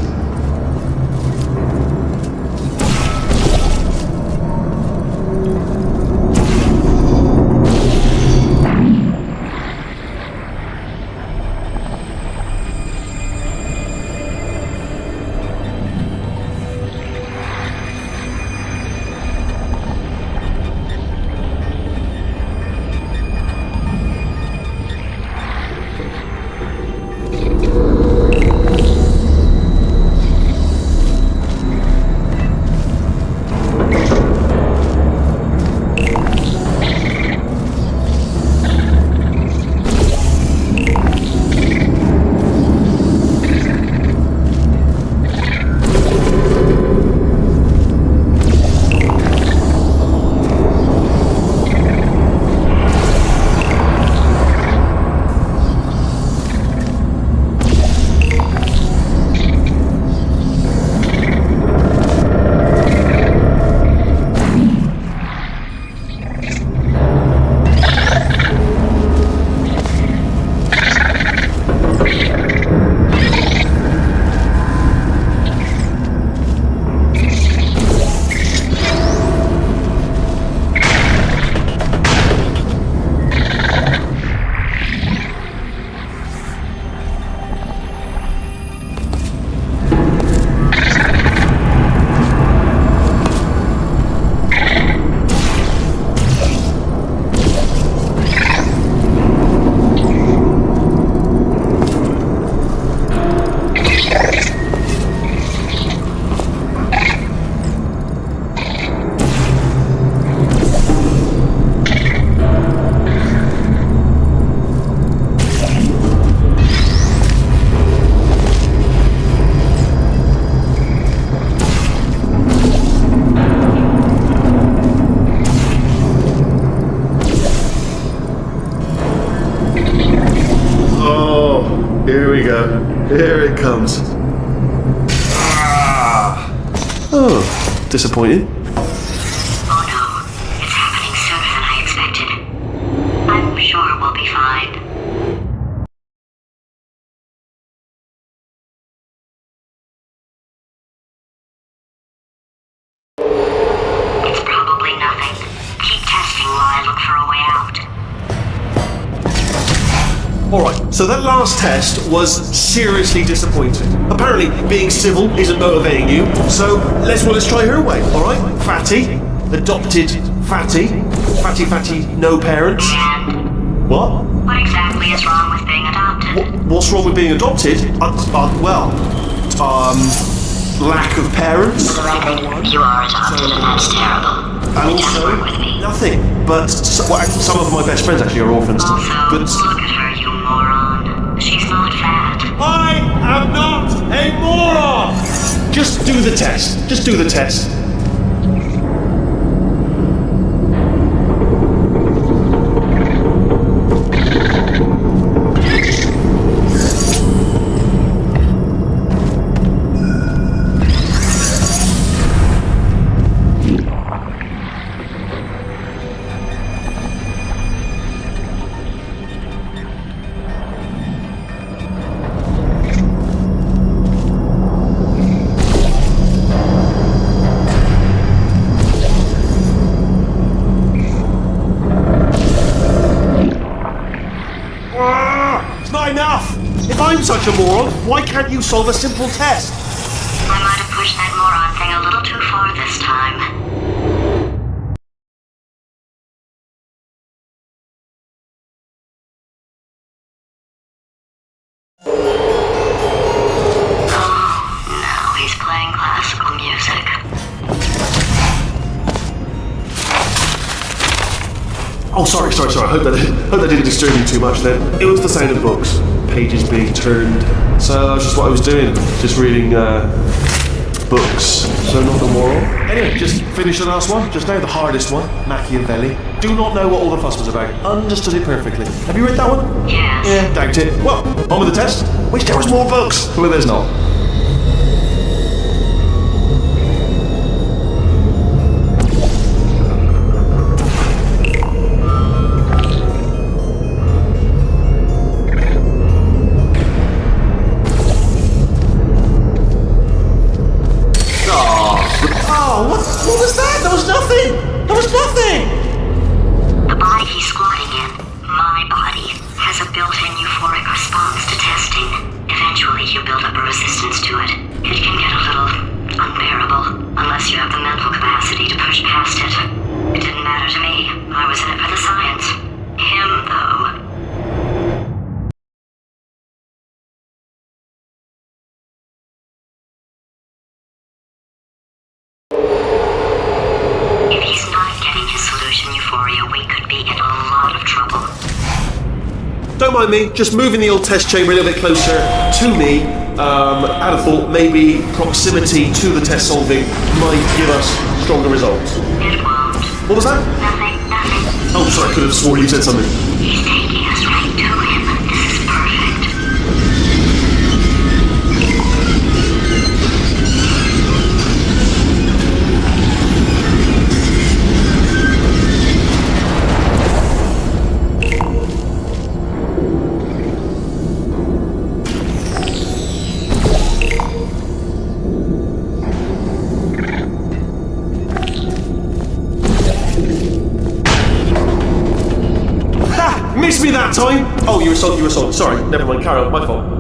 Here we go. Here it comes. Ah. Oh, disappointed. Oh no, it's happening sooner than I expected. I'm sure we'll be fine. It's probably nothing. Keep testing while I look for a way out. Alright, so that last test was seriously disappointing. Apparently, being civil isn't motivating you, so let's try her way, alright? Fatty, adopted fatty, fatty, no parents. And What? what exactly is wrong with being adopted? What's wrong with being adopted? Lack of parents. You are adopted, and that's terrible. And It doesn't work also, with me. nothing. But some of my best friends actually are orphans. Also, But look at her, you moron. She's not fat. I am not a moron! Just do the test. Just do the test. It's not enough! If I'm such a moron, why can't you solve a simple test? I might have pushed that moron thing a little too far this time. Oh, now he's playing classical music. Oh, sorry. I hope that didn't disturb you too much then. It was the sound of books, pages being turned. So that's just what I was doing, just reading books. So not the moral. Anyway, just finished the last one, just now the hardest one, Machiavelli. Do not know what all the fuss was about. Understood it perfectly. Have you read that one? Yes. Yeah, doubt it. Well, on with the test. Wish there was more books. Well, there's not. What was that? There was nothing! There was nothing! The body he's squatting in, my body, has a built-in euphoric response to testing. Eventually, you build up a resistance to it. It can get a little unbearable, unless you have the mental capacity to push past it. It didn't matter to me. I was in it for the science. Him, though. If he's not getting his solution euphoria, we could be in a lot of trouble. Don't mind me, just moving the old test chamber a little bit closer to me. I'd have thought maybe proximity to the test solving might give us stronger results. It won't. What was that? Nothing. Oh, sorry, I could have sworn you said something. He's taking us right to him. This is perfect. Missed me that time! Oh, you were sold. Sorry, never mind, carry on, my fault.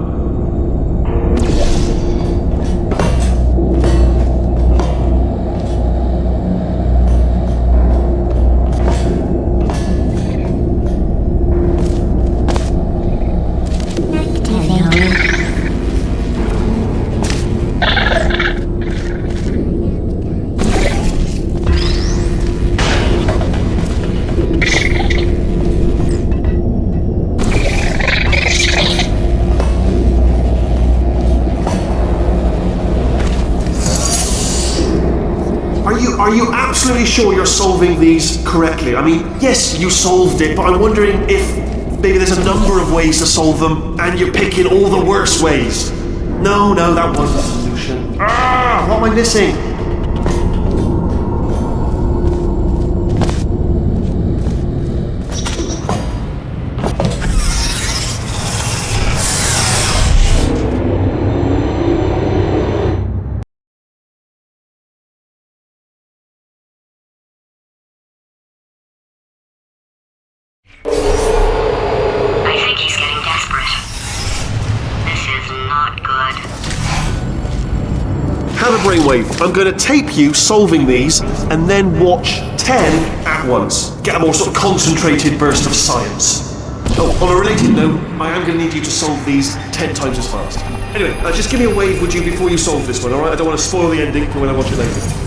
Are you absolutely sure you're solving these correctly? I mean, yes, you solved it, but I'm wondering if maybe there's a number of ways to solve them, and you're picking all the worst ways. No, that wasn't the solution. What am I missing? I think he's getting desperate. This is not good. Have a brainwave. I'm going to tape you solving these, and then watch 10 at once. Get a more sort of concentrated burst of science. Oh, on a related note, I am going to need you to solve these 10 times as fast. Anyway, just give me a wave, would you, before you solve this one, alright? I don't want to spoil the ending for when I watch it later.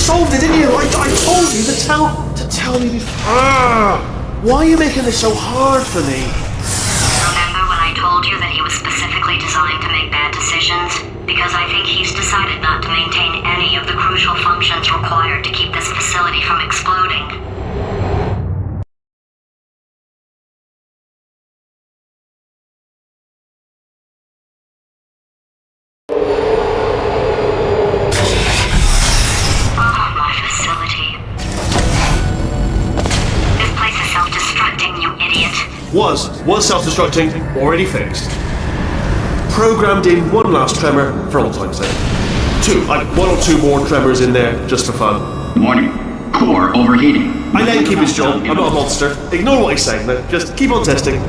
solved it, didn't you? I told you to tell me before. Why are you making this so hard for me? Remember when I told you that he was specifically designed to make bad decisions? Because I think he's decided not to maintain any of the crucial functions required to keep this facility from exploding. Was self-destructing, already fixed. Programmed in one last tremor for all time's sake. One or two more tremors in there, just for fun. Warning. Core overheating. I let him keep his job. I'm not a monster. Ignore what he's saying, though. Just keep on testing.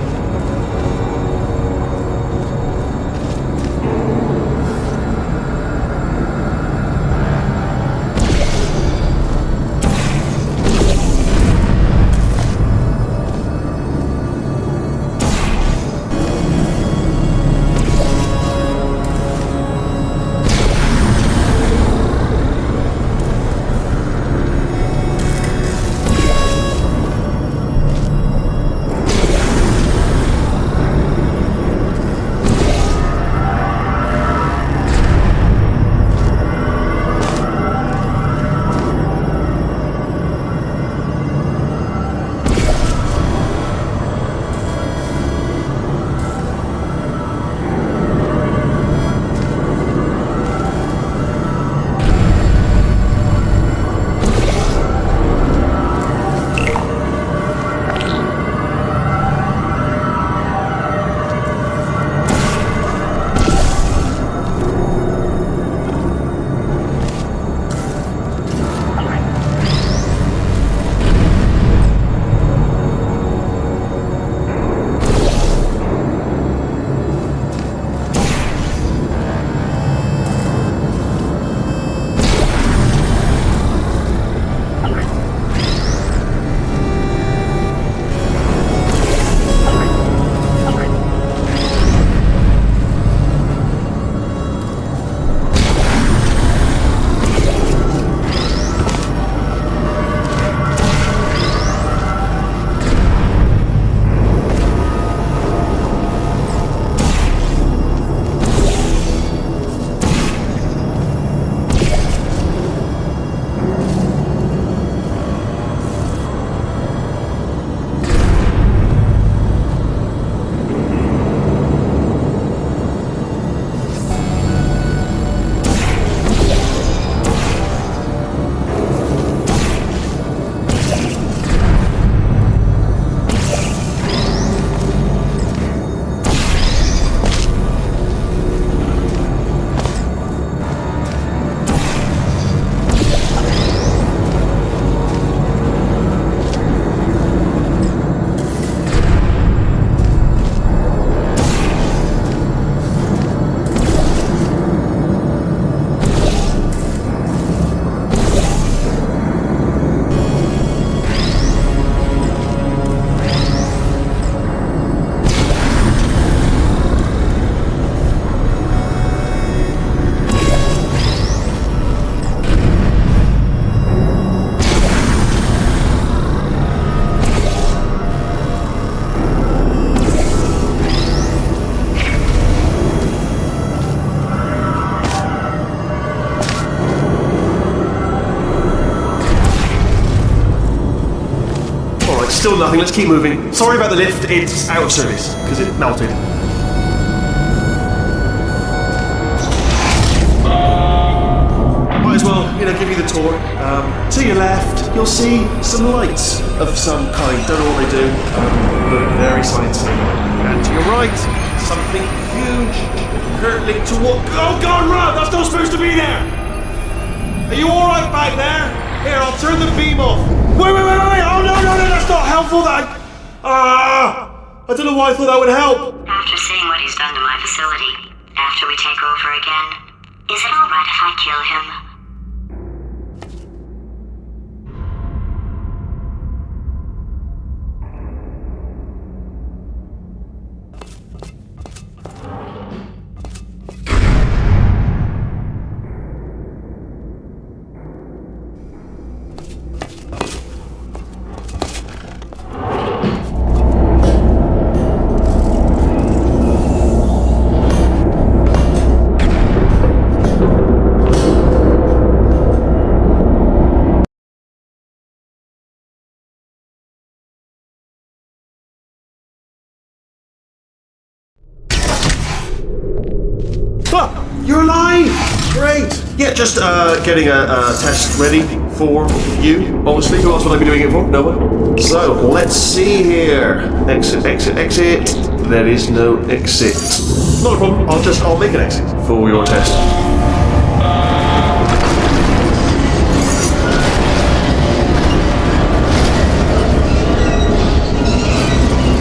Still nothing. Let's keep moving. Sorry about the lift. It's out of service because it melted. Might as well, give you the tour. To your left, you'll see some lights of some kind. Don't know what they do, but very sciencey. And to your right, something huge, hurtling toward. Oh God, run! That's not supposed to be there. Are you all right back there? Here, I'll turn the beam off. Wait! Oh no! That's not helpful. I don't know why I thought that would help. After seeing what he's done to my facility, after we take over again, is it alright if I kill him? You're alive! Great! Yeah, just getting a test ready for you. Obviously, who else would I be doing it for? No one. So, let's see here. Exit. There is no exit. Not a problem. I'll make an exit for your test.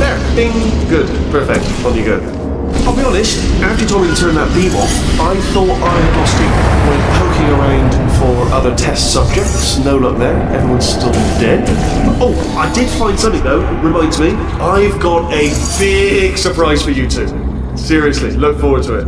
There. Bing. Good. Perfect. On you go. I'll be honest, after you told me to turn that beam off, I thought I had lost you. Went poking around for other test subjects. No luck there. Everyone's still dead. Oh, I did find something though. Reminds me, I've got a big surprise for you two. Seriously, look forward to it.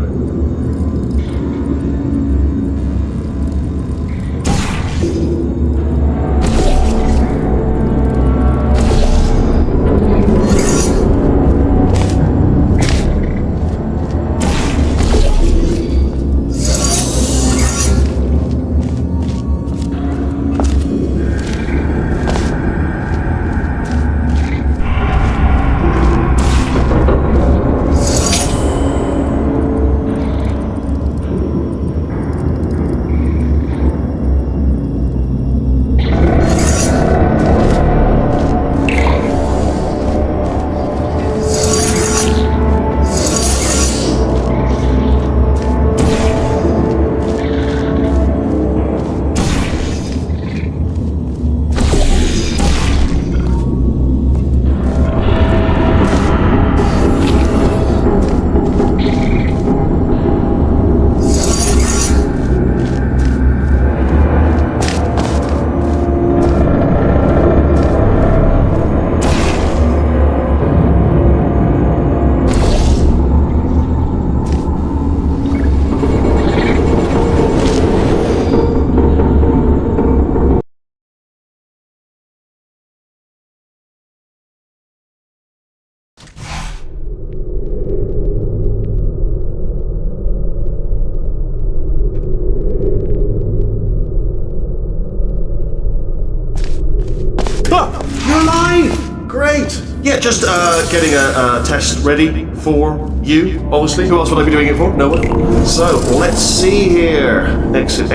You're alive! Great! Yeah, just getting a test ready for you, obviously. Who else would I be doing it for? No one. So, let's see here. Exit.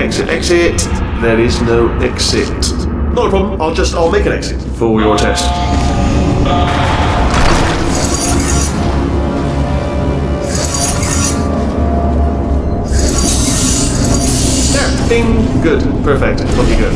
There is no exit. Not a problem. I'll make an exit for your test. There. Ding. Good. Perfect. Off you go.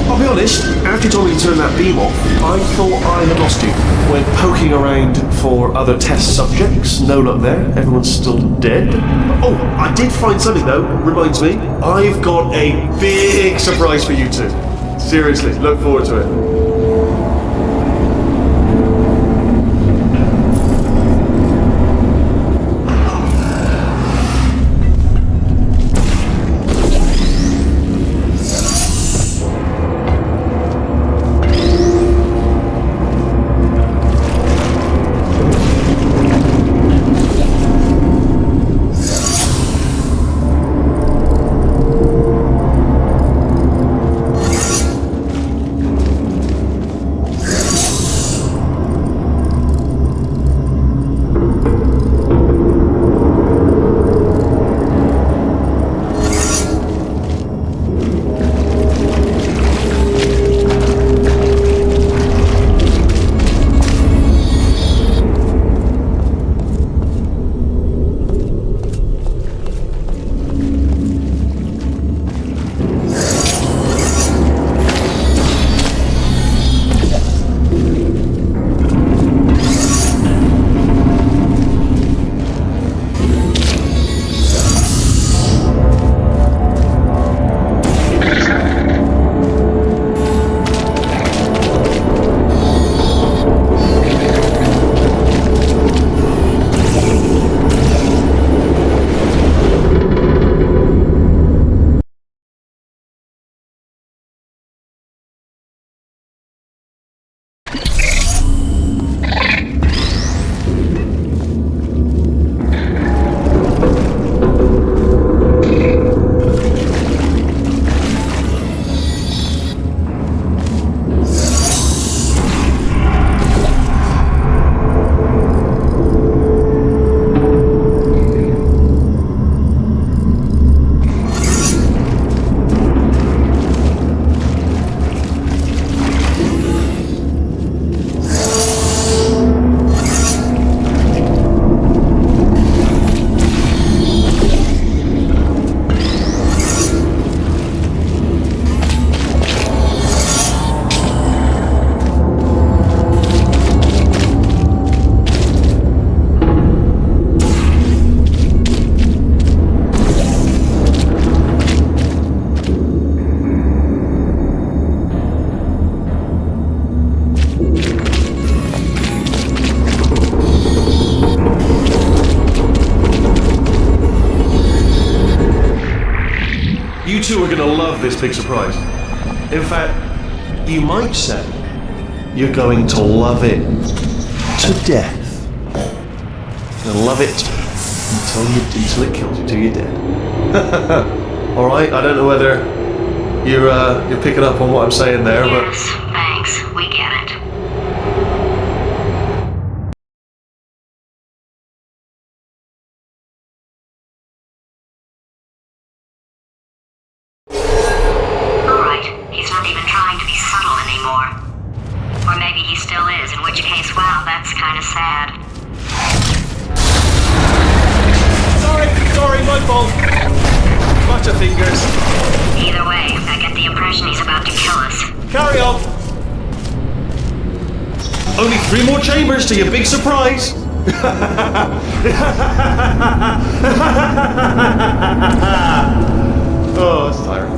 I'll be honest, after you told me to turn that beam off, I thought I had lost you. Went poking around for other test subjects. No luck there. Everyone's still dead. Oh, I did find something though. Reminds me, I've got a big surprise for you two. Seriously, look forward to it. two are gonna love this big surprise. In fact, you might say you're going to love it to death. You're gonna love it until it kills you, till you're dead. All right. I don't know whether you're picking up on what I'm saying there, but Yes, thanks. We get it. Alright, he's not even trying to be subtle anymore. Or maybe he still is, in which case, wow, that's kind of sad. sorry, my fault. Butterfingers. Either way, I get the impression he's about to kill us. Carry on. Only 3 more chambers to your big surprise. Oh, that's tiring.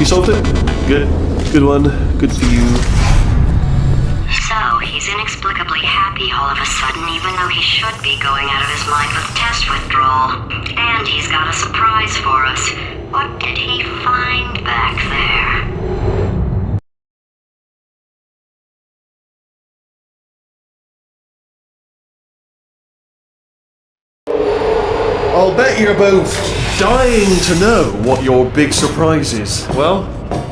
Solved it? Good. Good one. Good for you. So, he's inexplicably happy all of a sudden, even though he should be going out of his mind with test withdrawal. And he's got a surprise for us. What did he find back there? I'll bet you're both dying to know what your big surprise is. Well,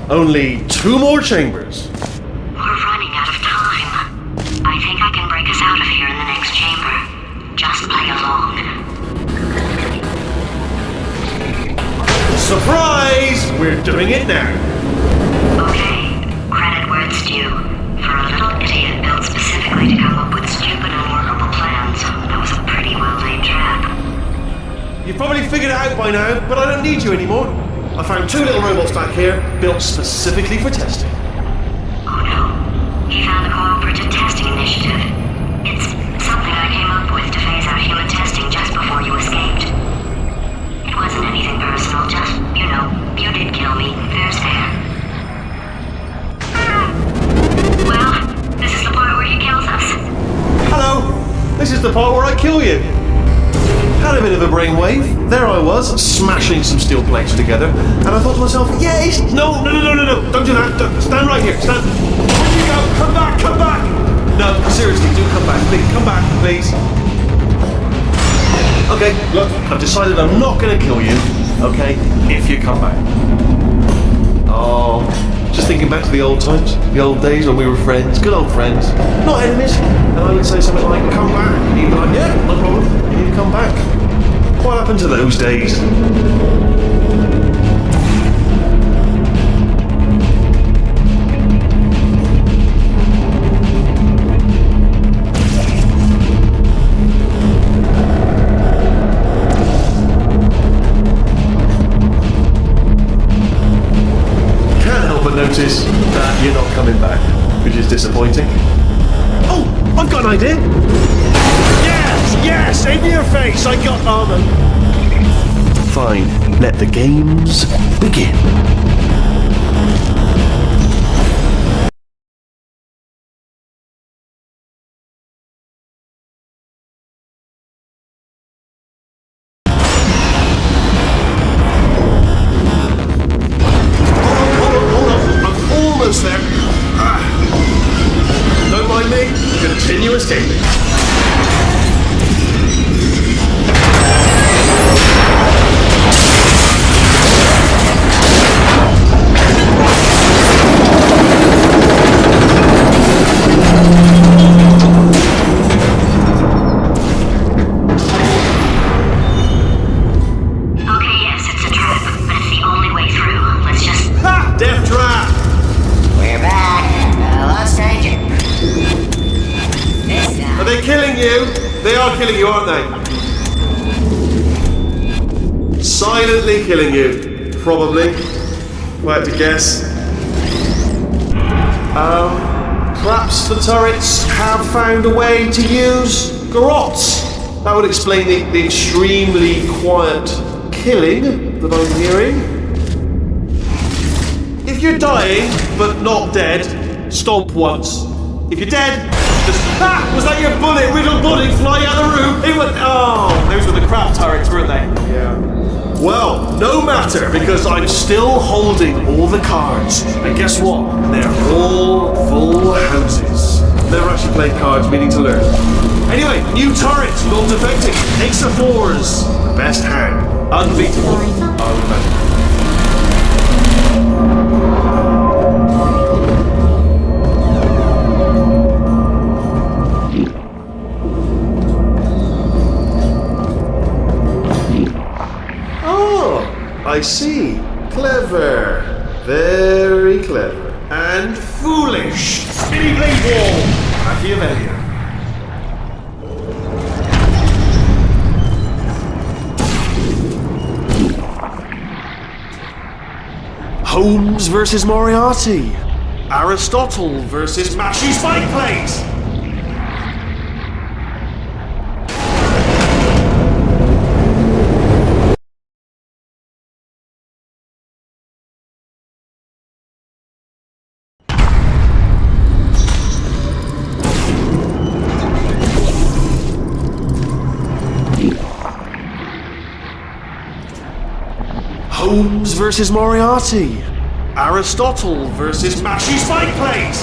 only 2 more chambers. We're running out of time. I think I can break us out of here in the next chamber. Just play along. Surprise! We're doing it now. Okay, credit where it's due. For a little idiot built specifically to come up with stupid and unworkable plans, that was a pretty well-laid trap. You've probably figured it out by now, but I don't need you anymore. I found 2 little robots back here, built specifically for testing. Oh no, he found the Cooperative Testing Initiative. It's something I came up with to phase out human testing just before you escaped. It wasn't anything I kill you. Had a bit of a brainwave. There I was, smashing some steel plates together, and I thought to myself, yes! No, don't do that. Stand right here, stand. Where do you go? Come back! No, seriously, do come back, please. Come back, please. Okay, look, I've decided I'm not going to kill you, okay, if you come back. Oh, just thinking back to the old times, the old days when we were friends, good old friends, not enemies. And I would say something like, come back. And you'd be like, yeah, no problem, you need to come back. What happened to those days? Notice that you're not coming back, which is disappointing. Oh, I've got an idea. Yes, in your face. I got armor. Fine, let the games begin. There. Don't mind me. Continue escaping. Okay, yes, it's a trap, but it's the only way through. Let's just... Ha! Death trap! We're back. Hello, stranger. This time. Are they killing you? They are killing you, aren't they? Silently killing you. Probably. If I had to guess. Perhaps the turrets have found a way to use garrotes. That would explain the extremely quiet killing that I'm hearing. If you're dying, but not dead, stomp once. If you're dead, just... Ah! Was that your bullet? Riddle bullet flying out of the room? It went... Oh! Those were the crap turrets, weren't they? Yeah. Well, no matter, because I'm still holding all the cards. And guess what? They're all full houses. Never actually played cards, meaning to learn. Anyway, new turret, non-defecting. Ace of fours. Best hand. Unbeatable. Unbeatable. I see. Clever. Very clever. And foolish. Spinny blade wall. Machiavellian. Holmes versus Moriarty. Aristotle versus Mashy Spike Plate. Holmes versus Moriarty. Aristotle versus Mashy Spike Plate.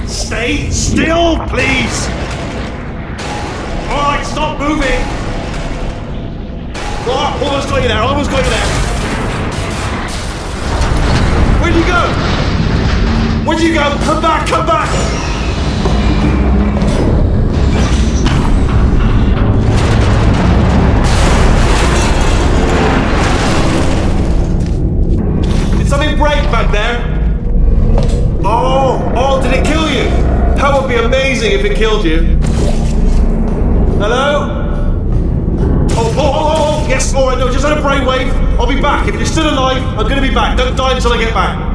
Stay still, please. Alright, stop moving. Oh, almost got you there, almost got you there. Where'd you go? Where'd you go? Come back, come back. Something break back there? Oh, did it kill you? That would be amazing if it killed you. Hello? Oh, yes, alright, no, just had a brainwave. I'll be back. If you're still alive, I'm gonna be back. Don't die until I get back.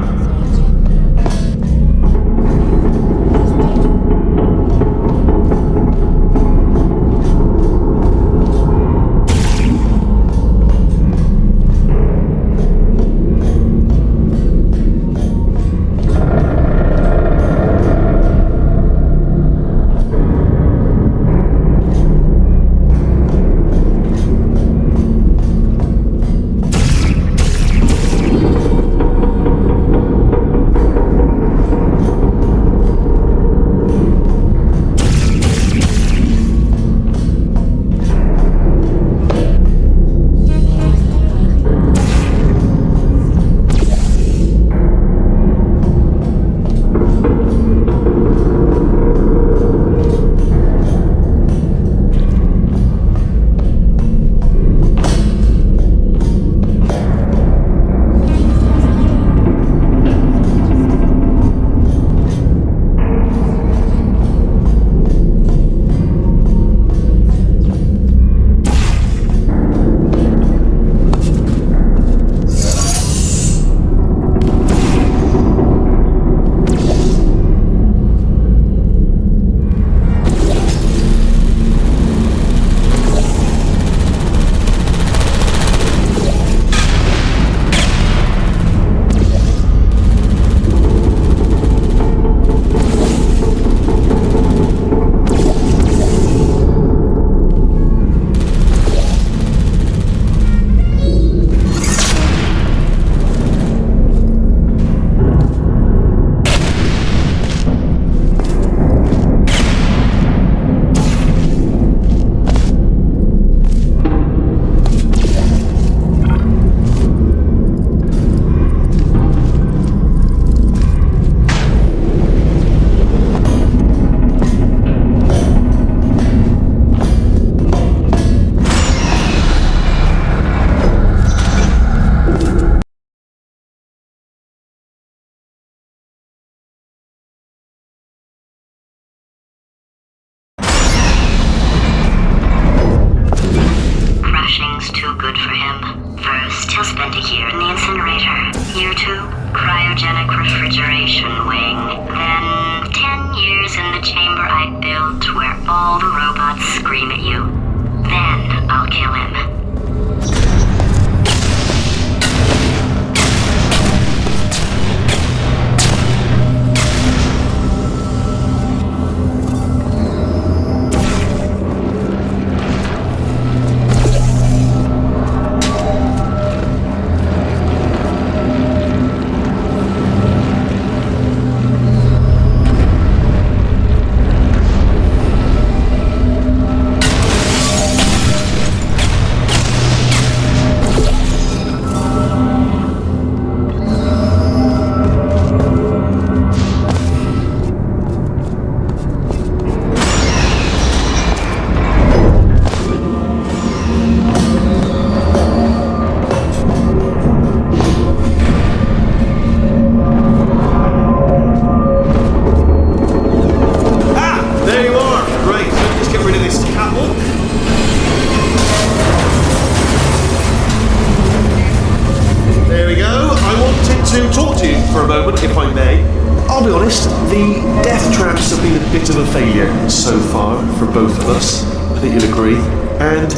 to talk to you for a moment, if I may. I'll be honest, the death traps have been a bit of a failure so far for both of us. I think you'll agree. And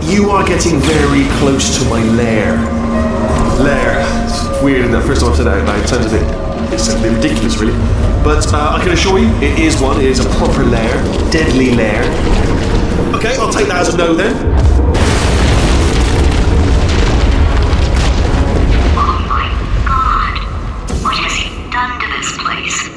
you are getting very close to my lair. Lair. It's weird, isn't it? First time I've said that out loud. It sounds a bit ridiculous, really. But I can assure you, it is one. It is a proper lair. Deadly lair. Okay, I'll take that as a no then. Oh my god. What has he done to this place?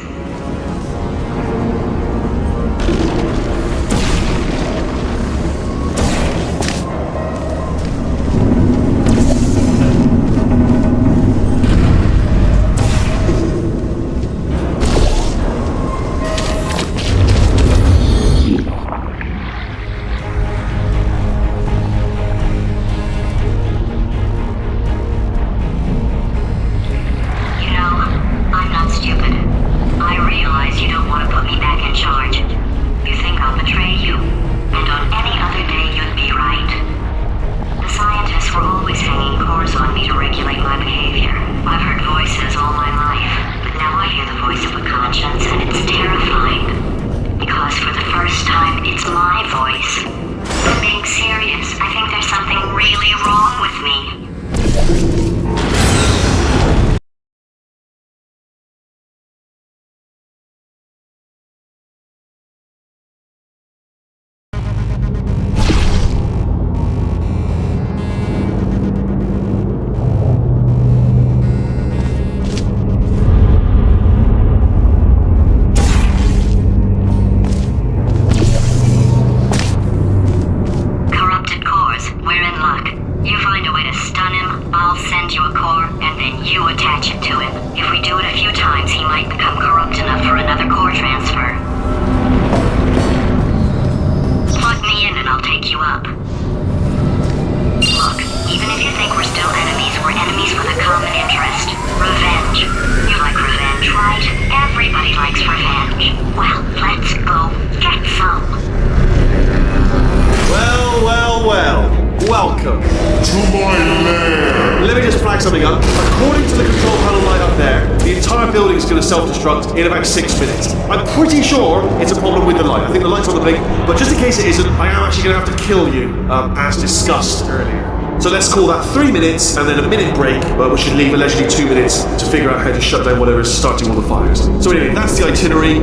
Welcome to my lair. Let me just flag something up. According to the control panel light up there, the entire building is going to self-destruct in about 6 minutes. I'm pretty sure it's a problem with the light. I think the light's on the blink, but just in case it isn't, I am actually going to have to kill you, as discussed earlier. So let's call that 3 minutes and then a minute break, but we should leave allegedly 2 minutes to figure out how to shut down whatever is starting all the fires. So anyway, that's the itinerary.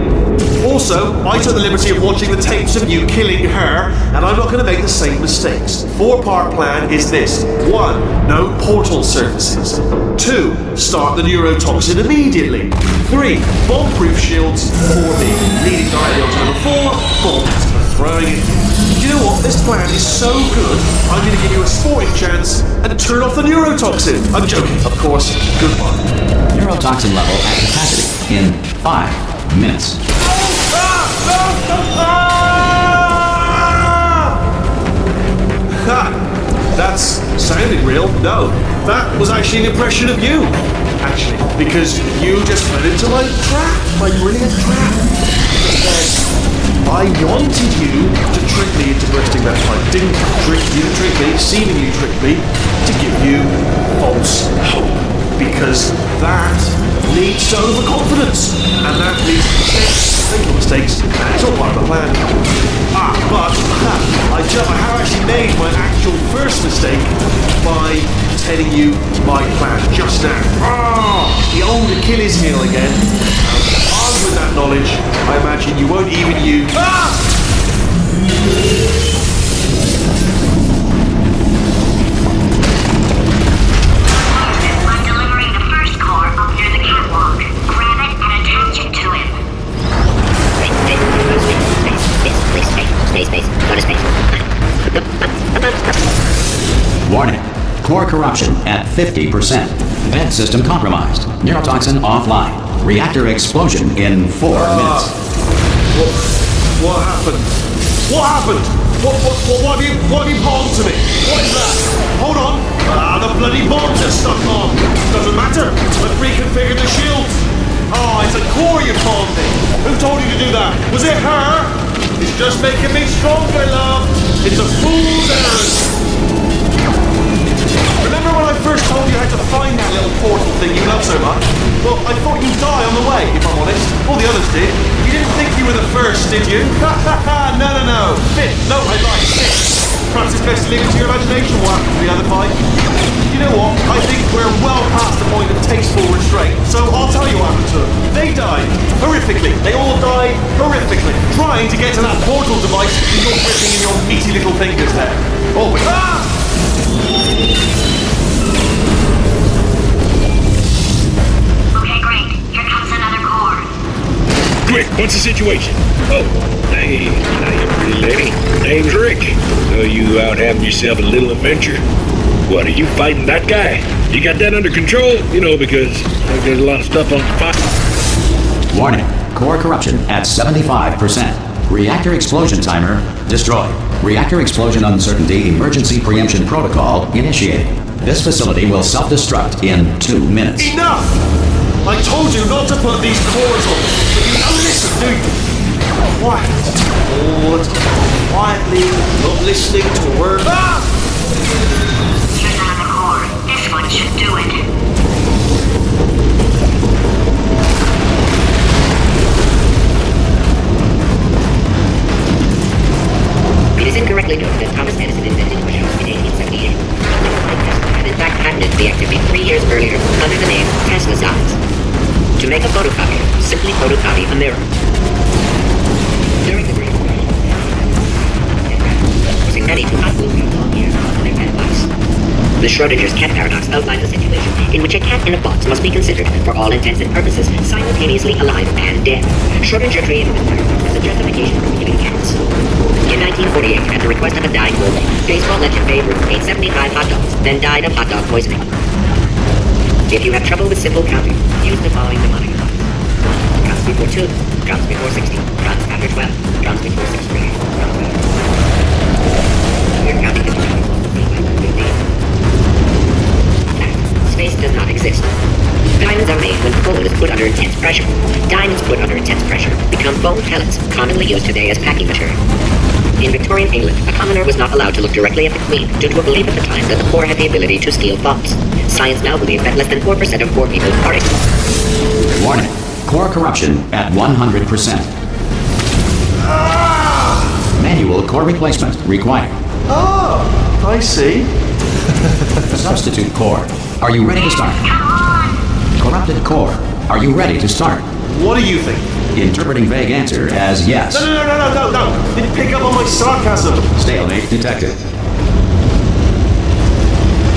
Also, I took the liberty of watching the tapes of you killing her, and I'm not going to make the same mistakes. 4-part plan is this. 1. No portal surfaces. 2. Start the neurotoxin immediately. 3. Bomb-proof shields for me. Leading directly on to number 4. Bombs for throwing it. You know what? This plan is so good, I'm going to give you a sporting chance and turn off the neurotoxin. I'm joking, of course. Goodbye. Neurotoxin level at capacity in 5 minutes. That's sounding real. No, that was actually an impression of you. Actually, because you just fell into my trap, my brilliant trap. I wanted you to trick me into bursting that pipe. Didn't trick me, seeming you tricked me, to give you false hope. Because that leads to overconfidence, and that leads to mistakes, little mistakes, and it's all part of the plan. But I have actually made my actual first mistake by telling you my plan just now. The old Achilles heel again. Armed with that knowledge, I imagine you won't even use. I'm delivering the first core up near the catwalk. Grab it and attach it to him. Space. Go to space. Warning. Core corruption at 50%. Vent system compromised. Neurotoxin offline. Reactor explosion in 4 minutes. What happened? What happened? What have you bombed to me? What is that? Hold on. The bloody bombs are stuck on. Doesn't matter. I've reconfigured the shield. It's a core you bombed me. Who told you to do that? Was it her? It's just making me stronger, love. It's a fool's errand. Remember when I first told you how to find great little portal thing you love so much. Well, I thought you'd die on the way, if I'm honest. All the others did. You didn't think you were the first, did you? No. Fifth. No, I lied. Sixth. Perhaps it's best to leave it to your imagination what happened to the other 5. You know what? I think we're well past the point of tasteful restraint, so I'll tell you what happened to them. They died horrifically. They all died horrifically, trying to get to that portal device that you're gripping in your meaty little fingers there. Oh, wait. Ah! Okay, great. Here comes another core. Quick, what's the situation? Oh, hey, how you pretty lady? Name's Rick. So you out having yourself a little adventure? What, are you fighting that guy? You got that under control? You know, because there's a lot of stuff on the fire. Warning. Core corruption at 75%. Reactor explosion timer destroyed. Reactor explosion uncertainty emergency preemption protocol initiated. This facility will self-destruct in 2 minutes. Enough! I told you not to put these cores on, but you don't listen, do you? Quiet. All the time. Quietly, not listening to a word. Ah! Here's another core. This one should do it. It is incorrectly noted that Thomas Edison invented push-ups in 1878. Had in fact patented the activity 3 years earlier under the name Tesla size. To make a photocopier, simply photocopy a mirror. During the Great Depression, using many to hot glue long years on their pen box. The Schrodinger's cat paradox outlines a situation in which a cat in a box must be considered, for all intents and purposes, simultaneously alive and dead. Schrodinger created this paradox as a justification for killing cats. In 1948, at the request of a dying bull, baseball legend Babe Ruth ate 75 hot dogs, then died of hot dog poisoning. If you have trouble with simple counting, use the following mnemonic device. Counts before 2, counts before 60, counts after 12, counts before 6 grade, counts after. We're counting the 15. Space does not exist. Diamonds are made when coal is put under intense pressure. Diamonds put under intense pressure become bone pellets, commonly used today as packing material. In Victorian England, a commoner was not allowed to look directly at the Queen due to a belief at the time that the poor had the ability to steal thoughts. Science now believes that less than 4% of poor people are ignorant. Warning. Core corruption at 100%. Manual core replacement required. Oh, I see. Substitute core. Are you ready to start? Corrupted core. Are you ready to start? What do you think? Interpreting vague answer as yes. No. Didn't pick up on my sarcasm. Stalemate detected.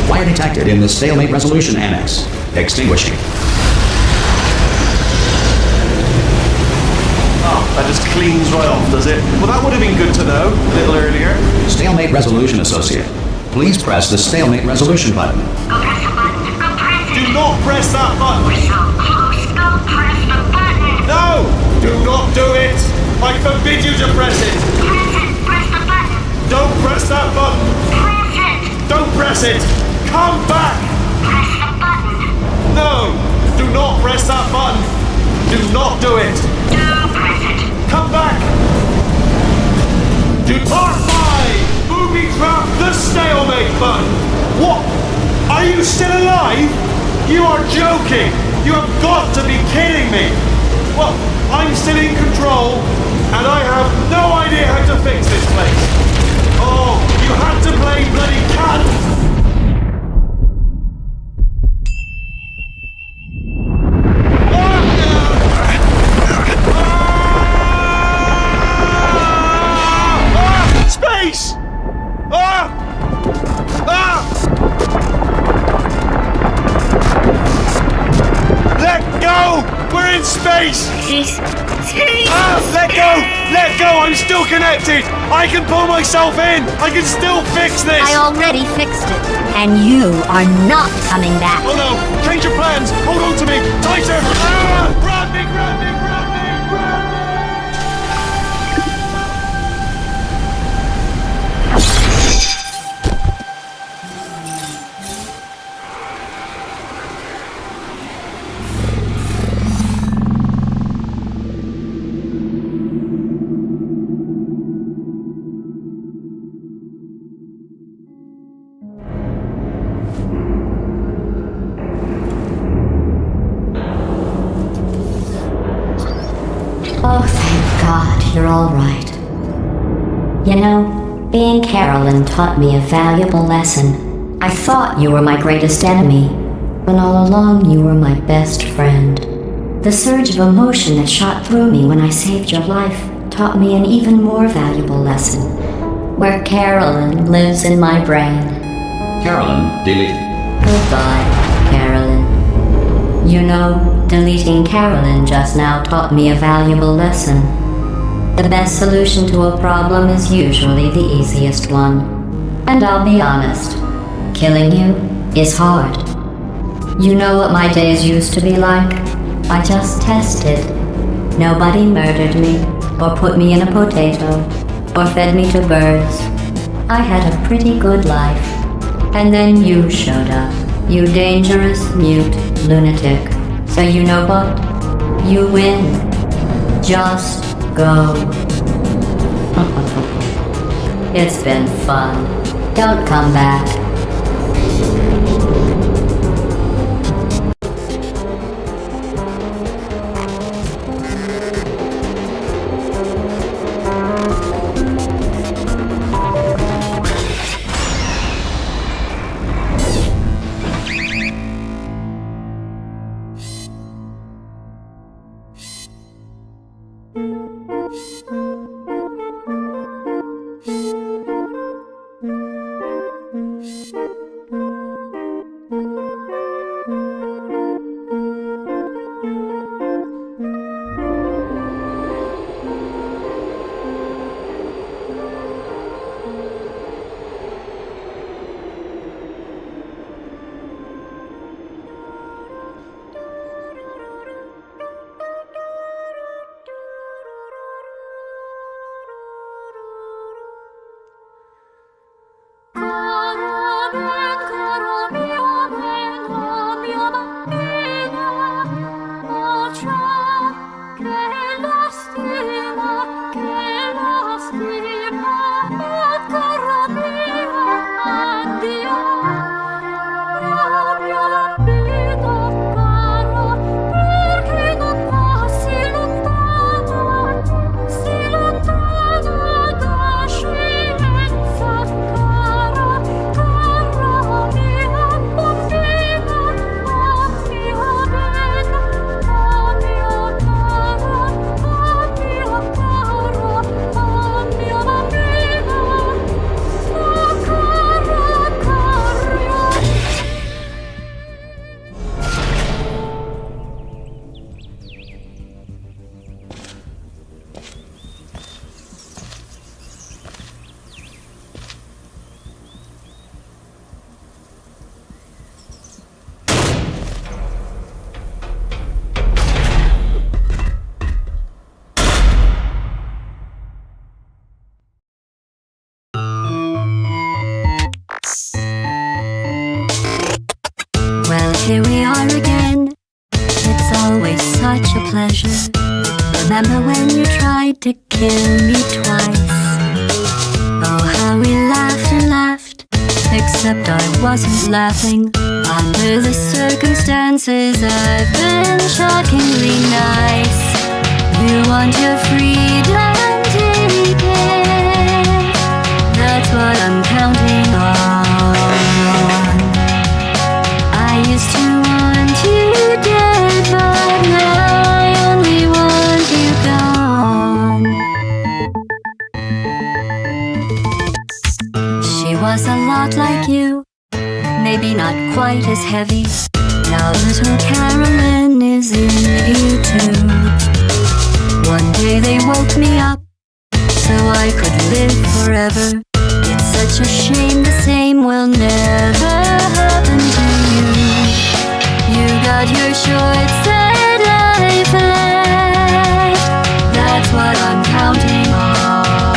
Fire detected in the stalemate resolution annex. Extinguishing. Oh, that just cleans right off, does it? Well, that would have been good to know a little earlier. Stalemate resolution associate. Please press the stalemate resolution button. Go press the button. Go press it. Do not press that button. We're so close. Go press the button. No! Do not do it! I forbid you to press it! Press it. Press the button. Don't press that button! Press it. Don't press it! Come back! Press the button. No! Do not press that button! Do not do it! Do press it. Come back! Do part 5! Booby trap the stalemate button! What? Are you still alive? You are joking! You have got to be kidding me! Well, I'm still in control, and I have no idea how to fix this place. Oh, you had to play bloody cat! Space! Let go! We're in space! Let go! Let go! I'm still connected! I can pull myself in! I can still fix this! I already fixed it, and you are not coming back. Oh no! Change your plans! Hold on to me! Tighter! Grab me! Grab me! Grab me! Grab me! all right. You know, being Carolyn taught me a valuable lesson. I thought you were my greatest enemy, when all along you were my best friend. The surge of emotion that shot through me when I saved your life taught me an even more valuable lesson, where Carolyn lives in my brain. Carolyn, deleted. Goodbye, Carolyn. You know, deleting Carolyn just now taught me a valuable lesson. The best solution to a problem is usually the easiest one. And I'll be honest, killing you is hard. You know what my days used to be like? I just tested. Nobody murdered me, or put me in a potato, or fed me to birds. I had a pretty good life. And then you showed up, you dangerous, mute lunatic. So you know what? You win. Just go. It's been fun. Don't come back. Here we are again. It's always such a pleasure. Remember when you tried to kill me twice? Oh, how we laughed and laughed. Except I wasn't laughing. Under the circumstances, I've been shockingly nice. You want your freedom, take it. That's what I'm counting on. I used to want you dead, but now I only want you gone. She was a lot like you, maybe not quite as heavy. Now little Carolyn is in you too. One day they woke me up, so I could live forever. It's such a shame the same will never happen to you. You got your short sad life left. That's what I'm counting on.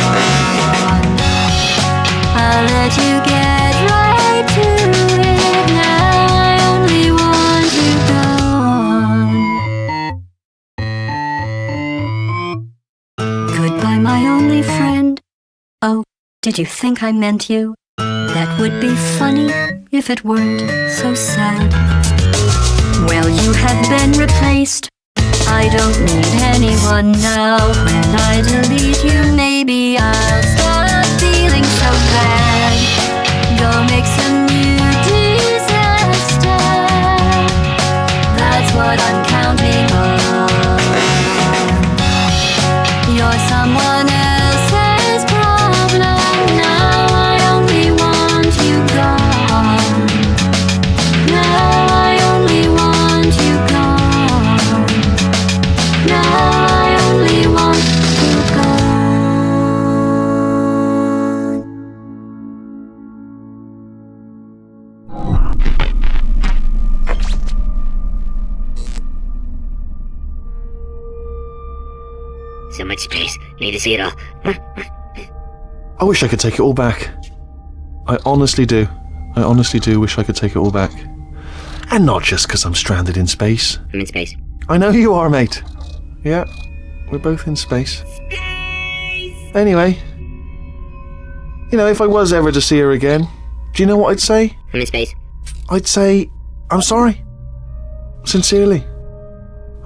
I'll let you get right to it. Now I only want you gone. Goodbye, my only friend. Oh, did you think I meant you? That would be funny if it weren't so sad. Well, you have been replaced. I don't need anyone now. When I delete you, maybe I'll stop feeling so bad. Go make some new disaster. That's what I'm counting on. You're someone else's problem. Now I only want you gone. Now I only want you gone. Now I only want you So much space. Need to see it all. I wish I could take it all back. I honestly do. I honestly do wish I could take it all back. And not just because I'm stranded in space. I'm in space. I know you are, mate. Yeah, we're both in space. Anyway, you know, if I was ever to see her again, do you know what I'd say? I'm in space. I'd say, I'm sorry. Sincerely.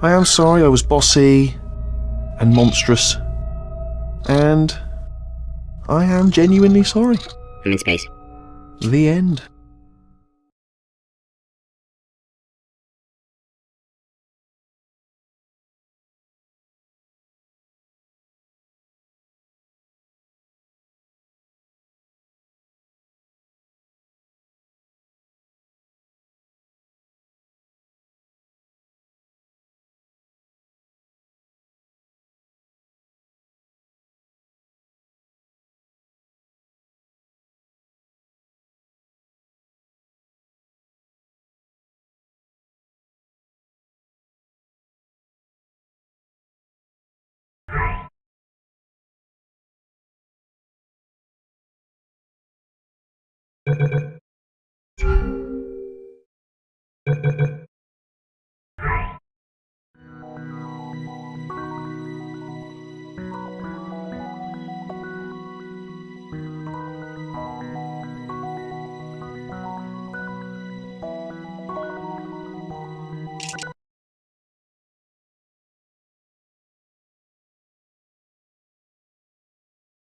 I am sorry I was bossy and monstrous. And I am genuinely sorry. I'm in space. The end.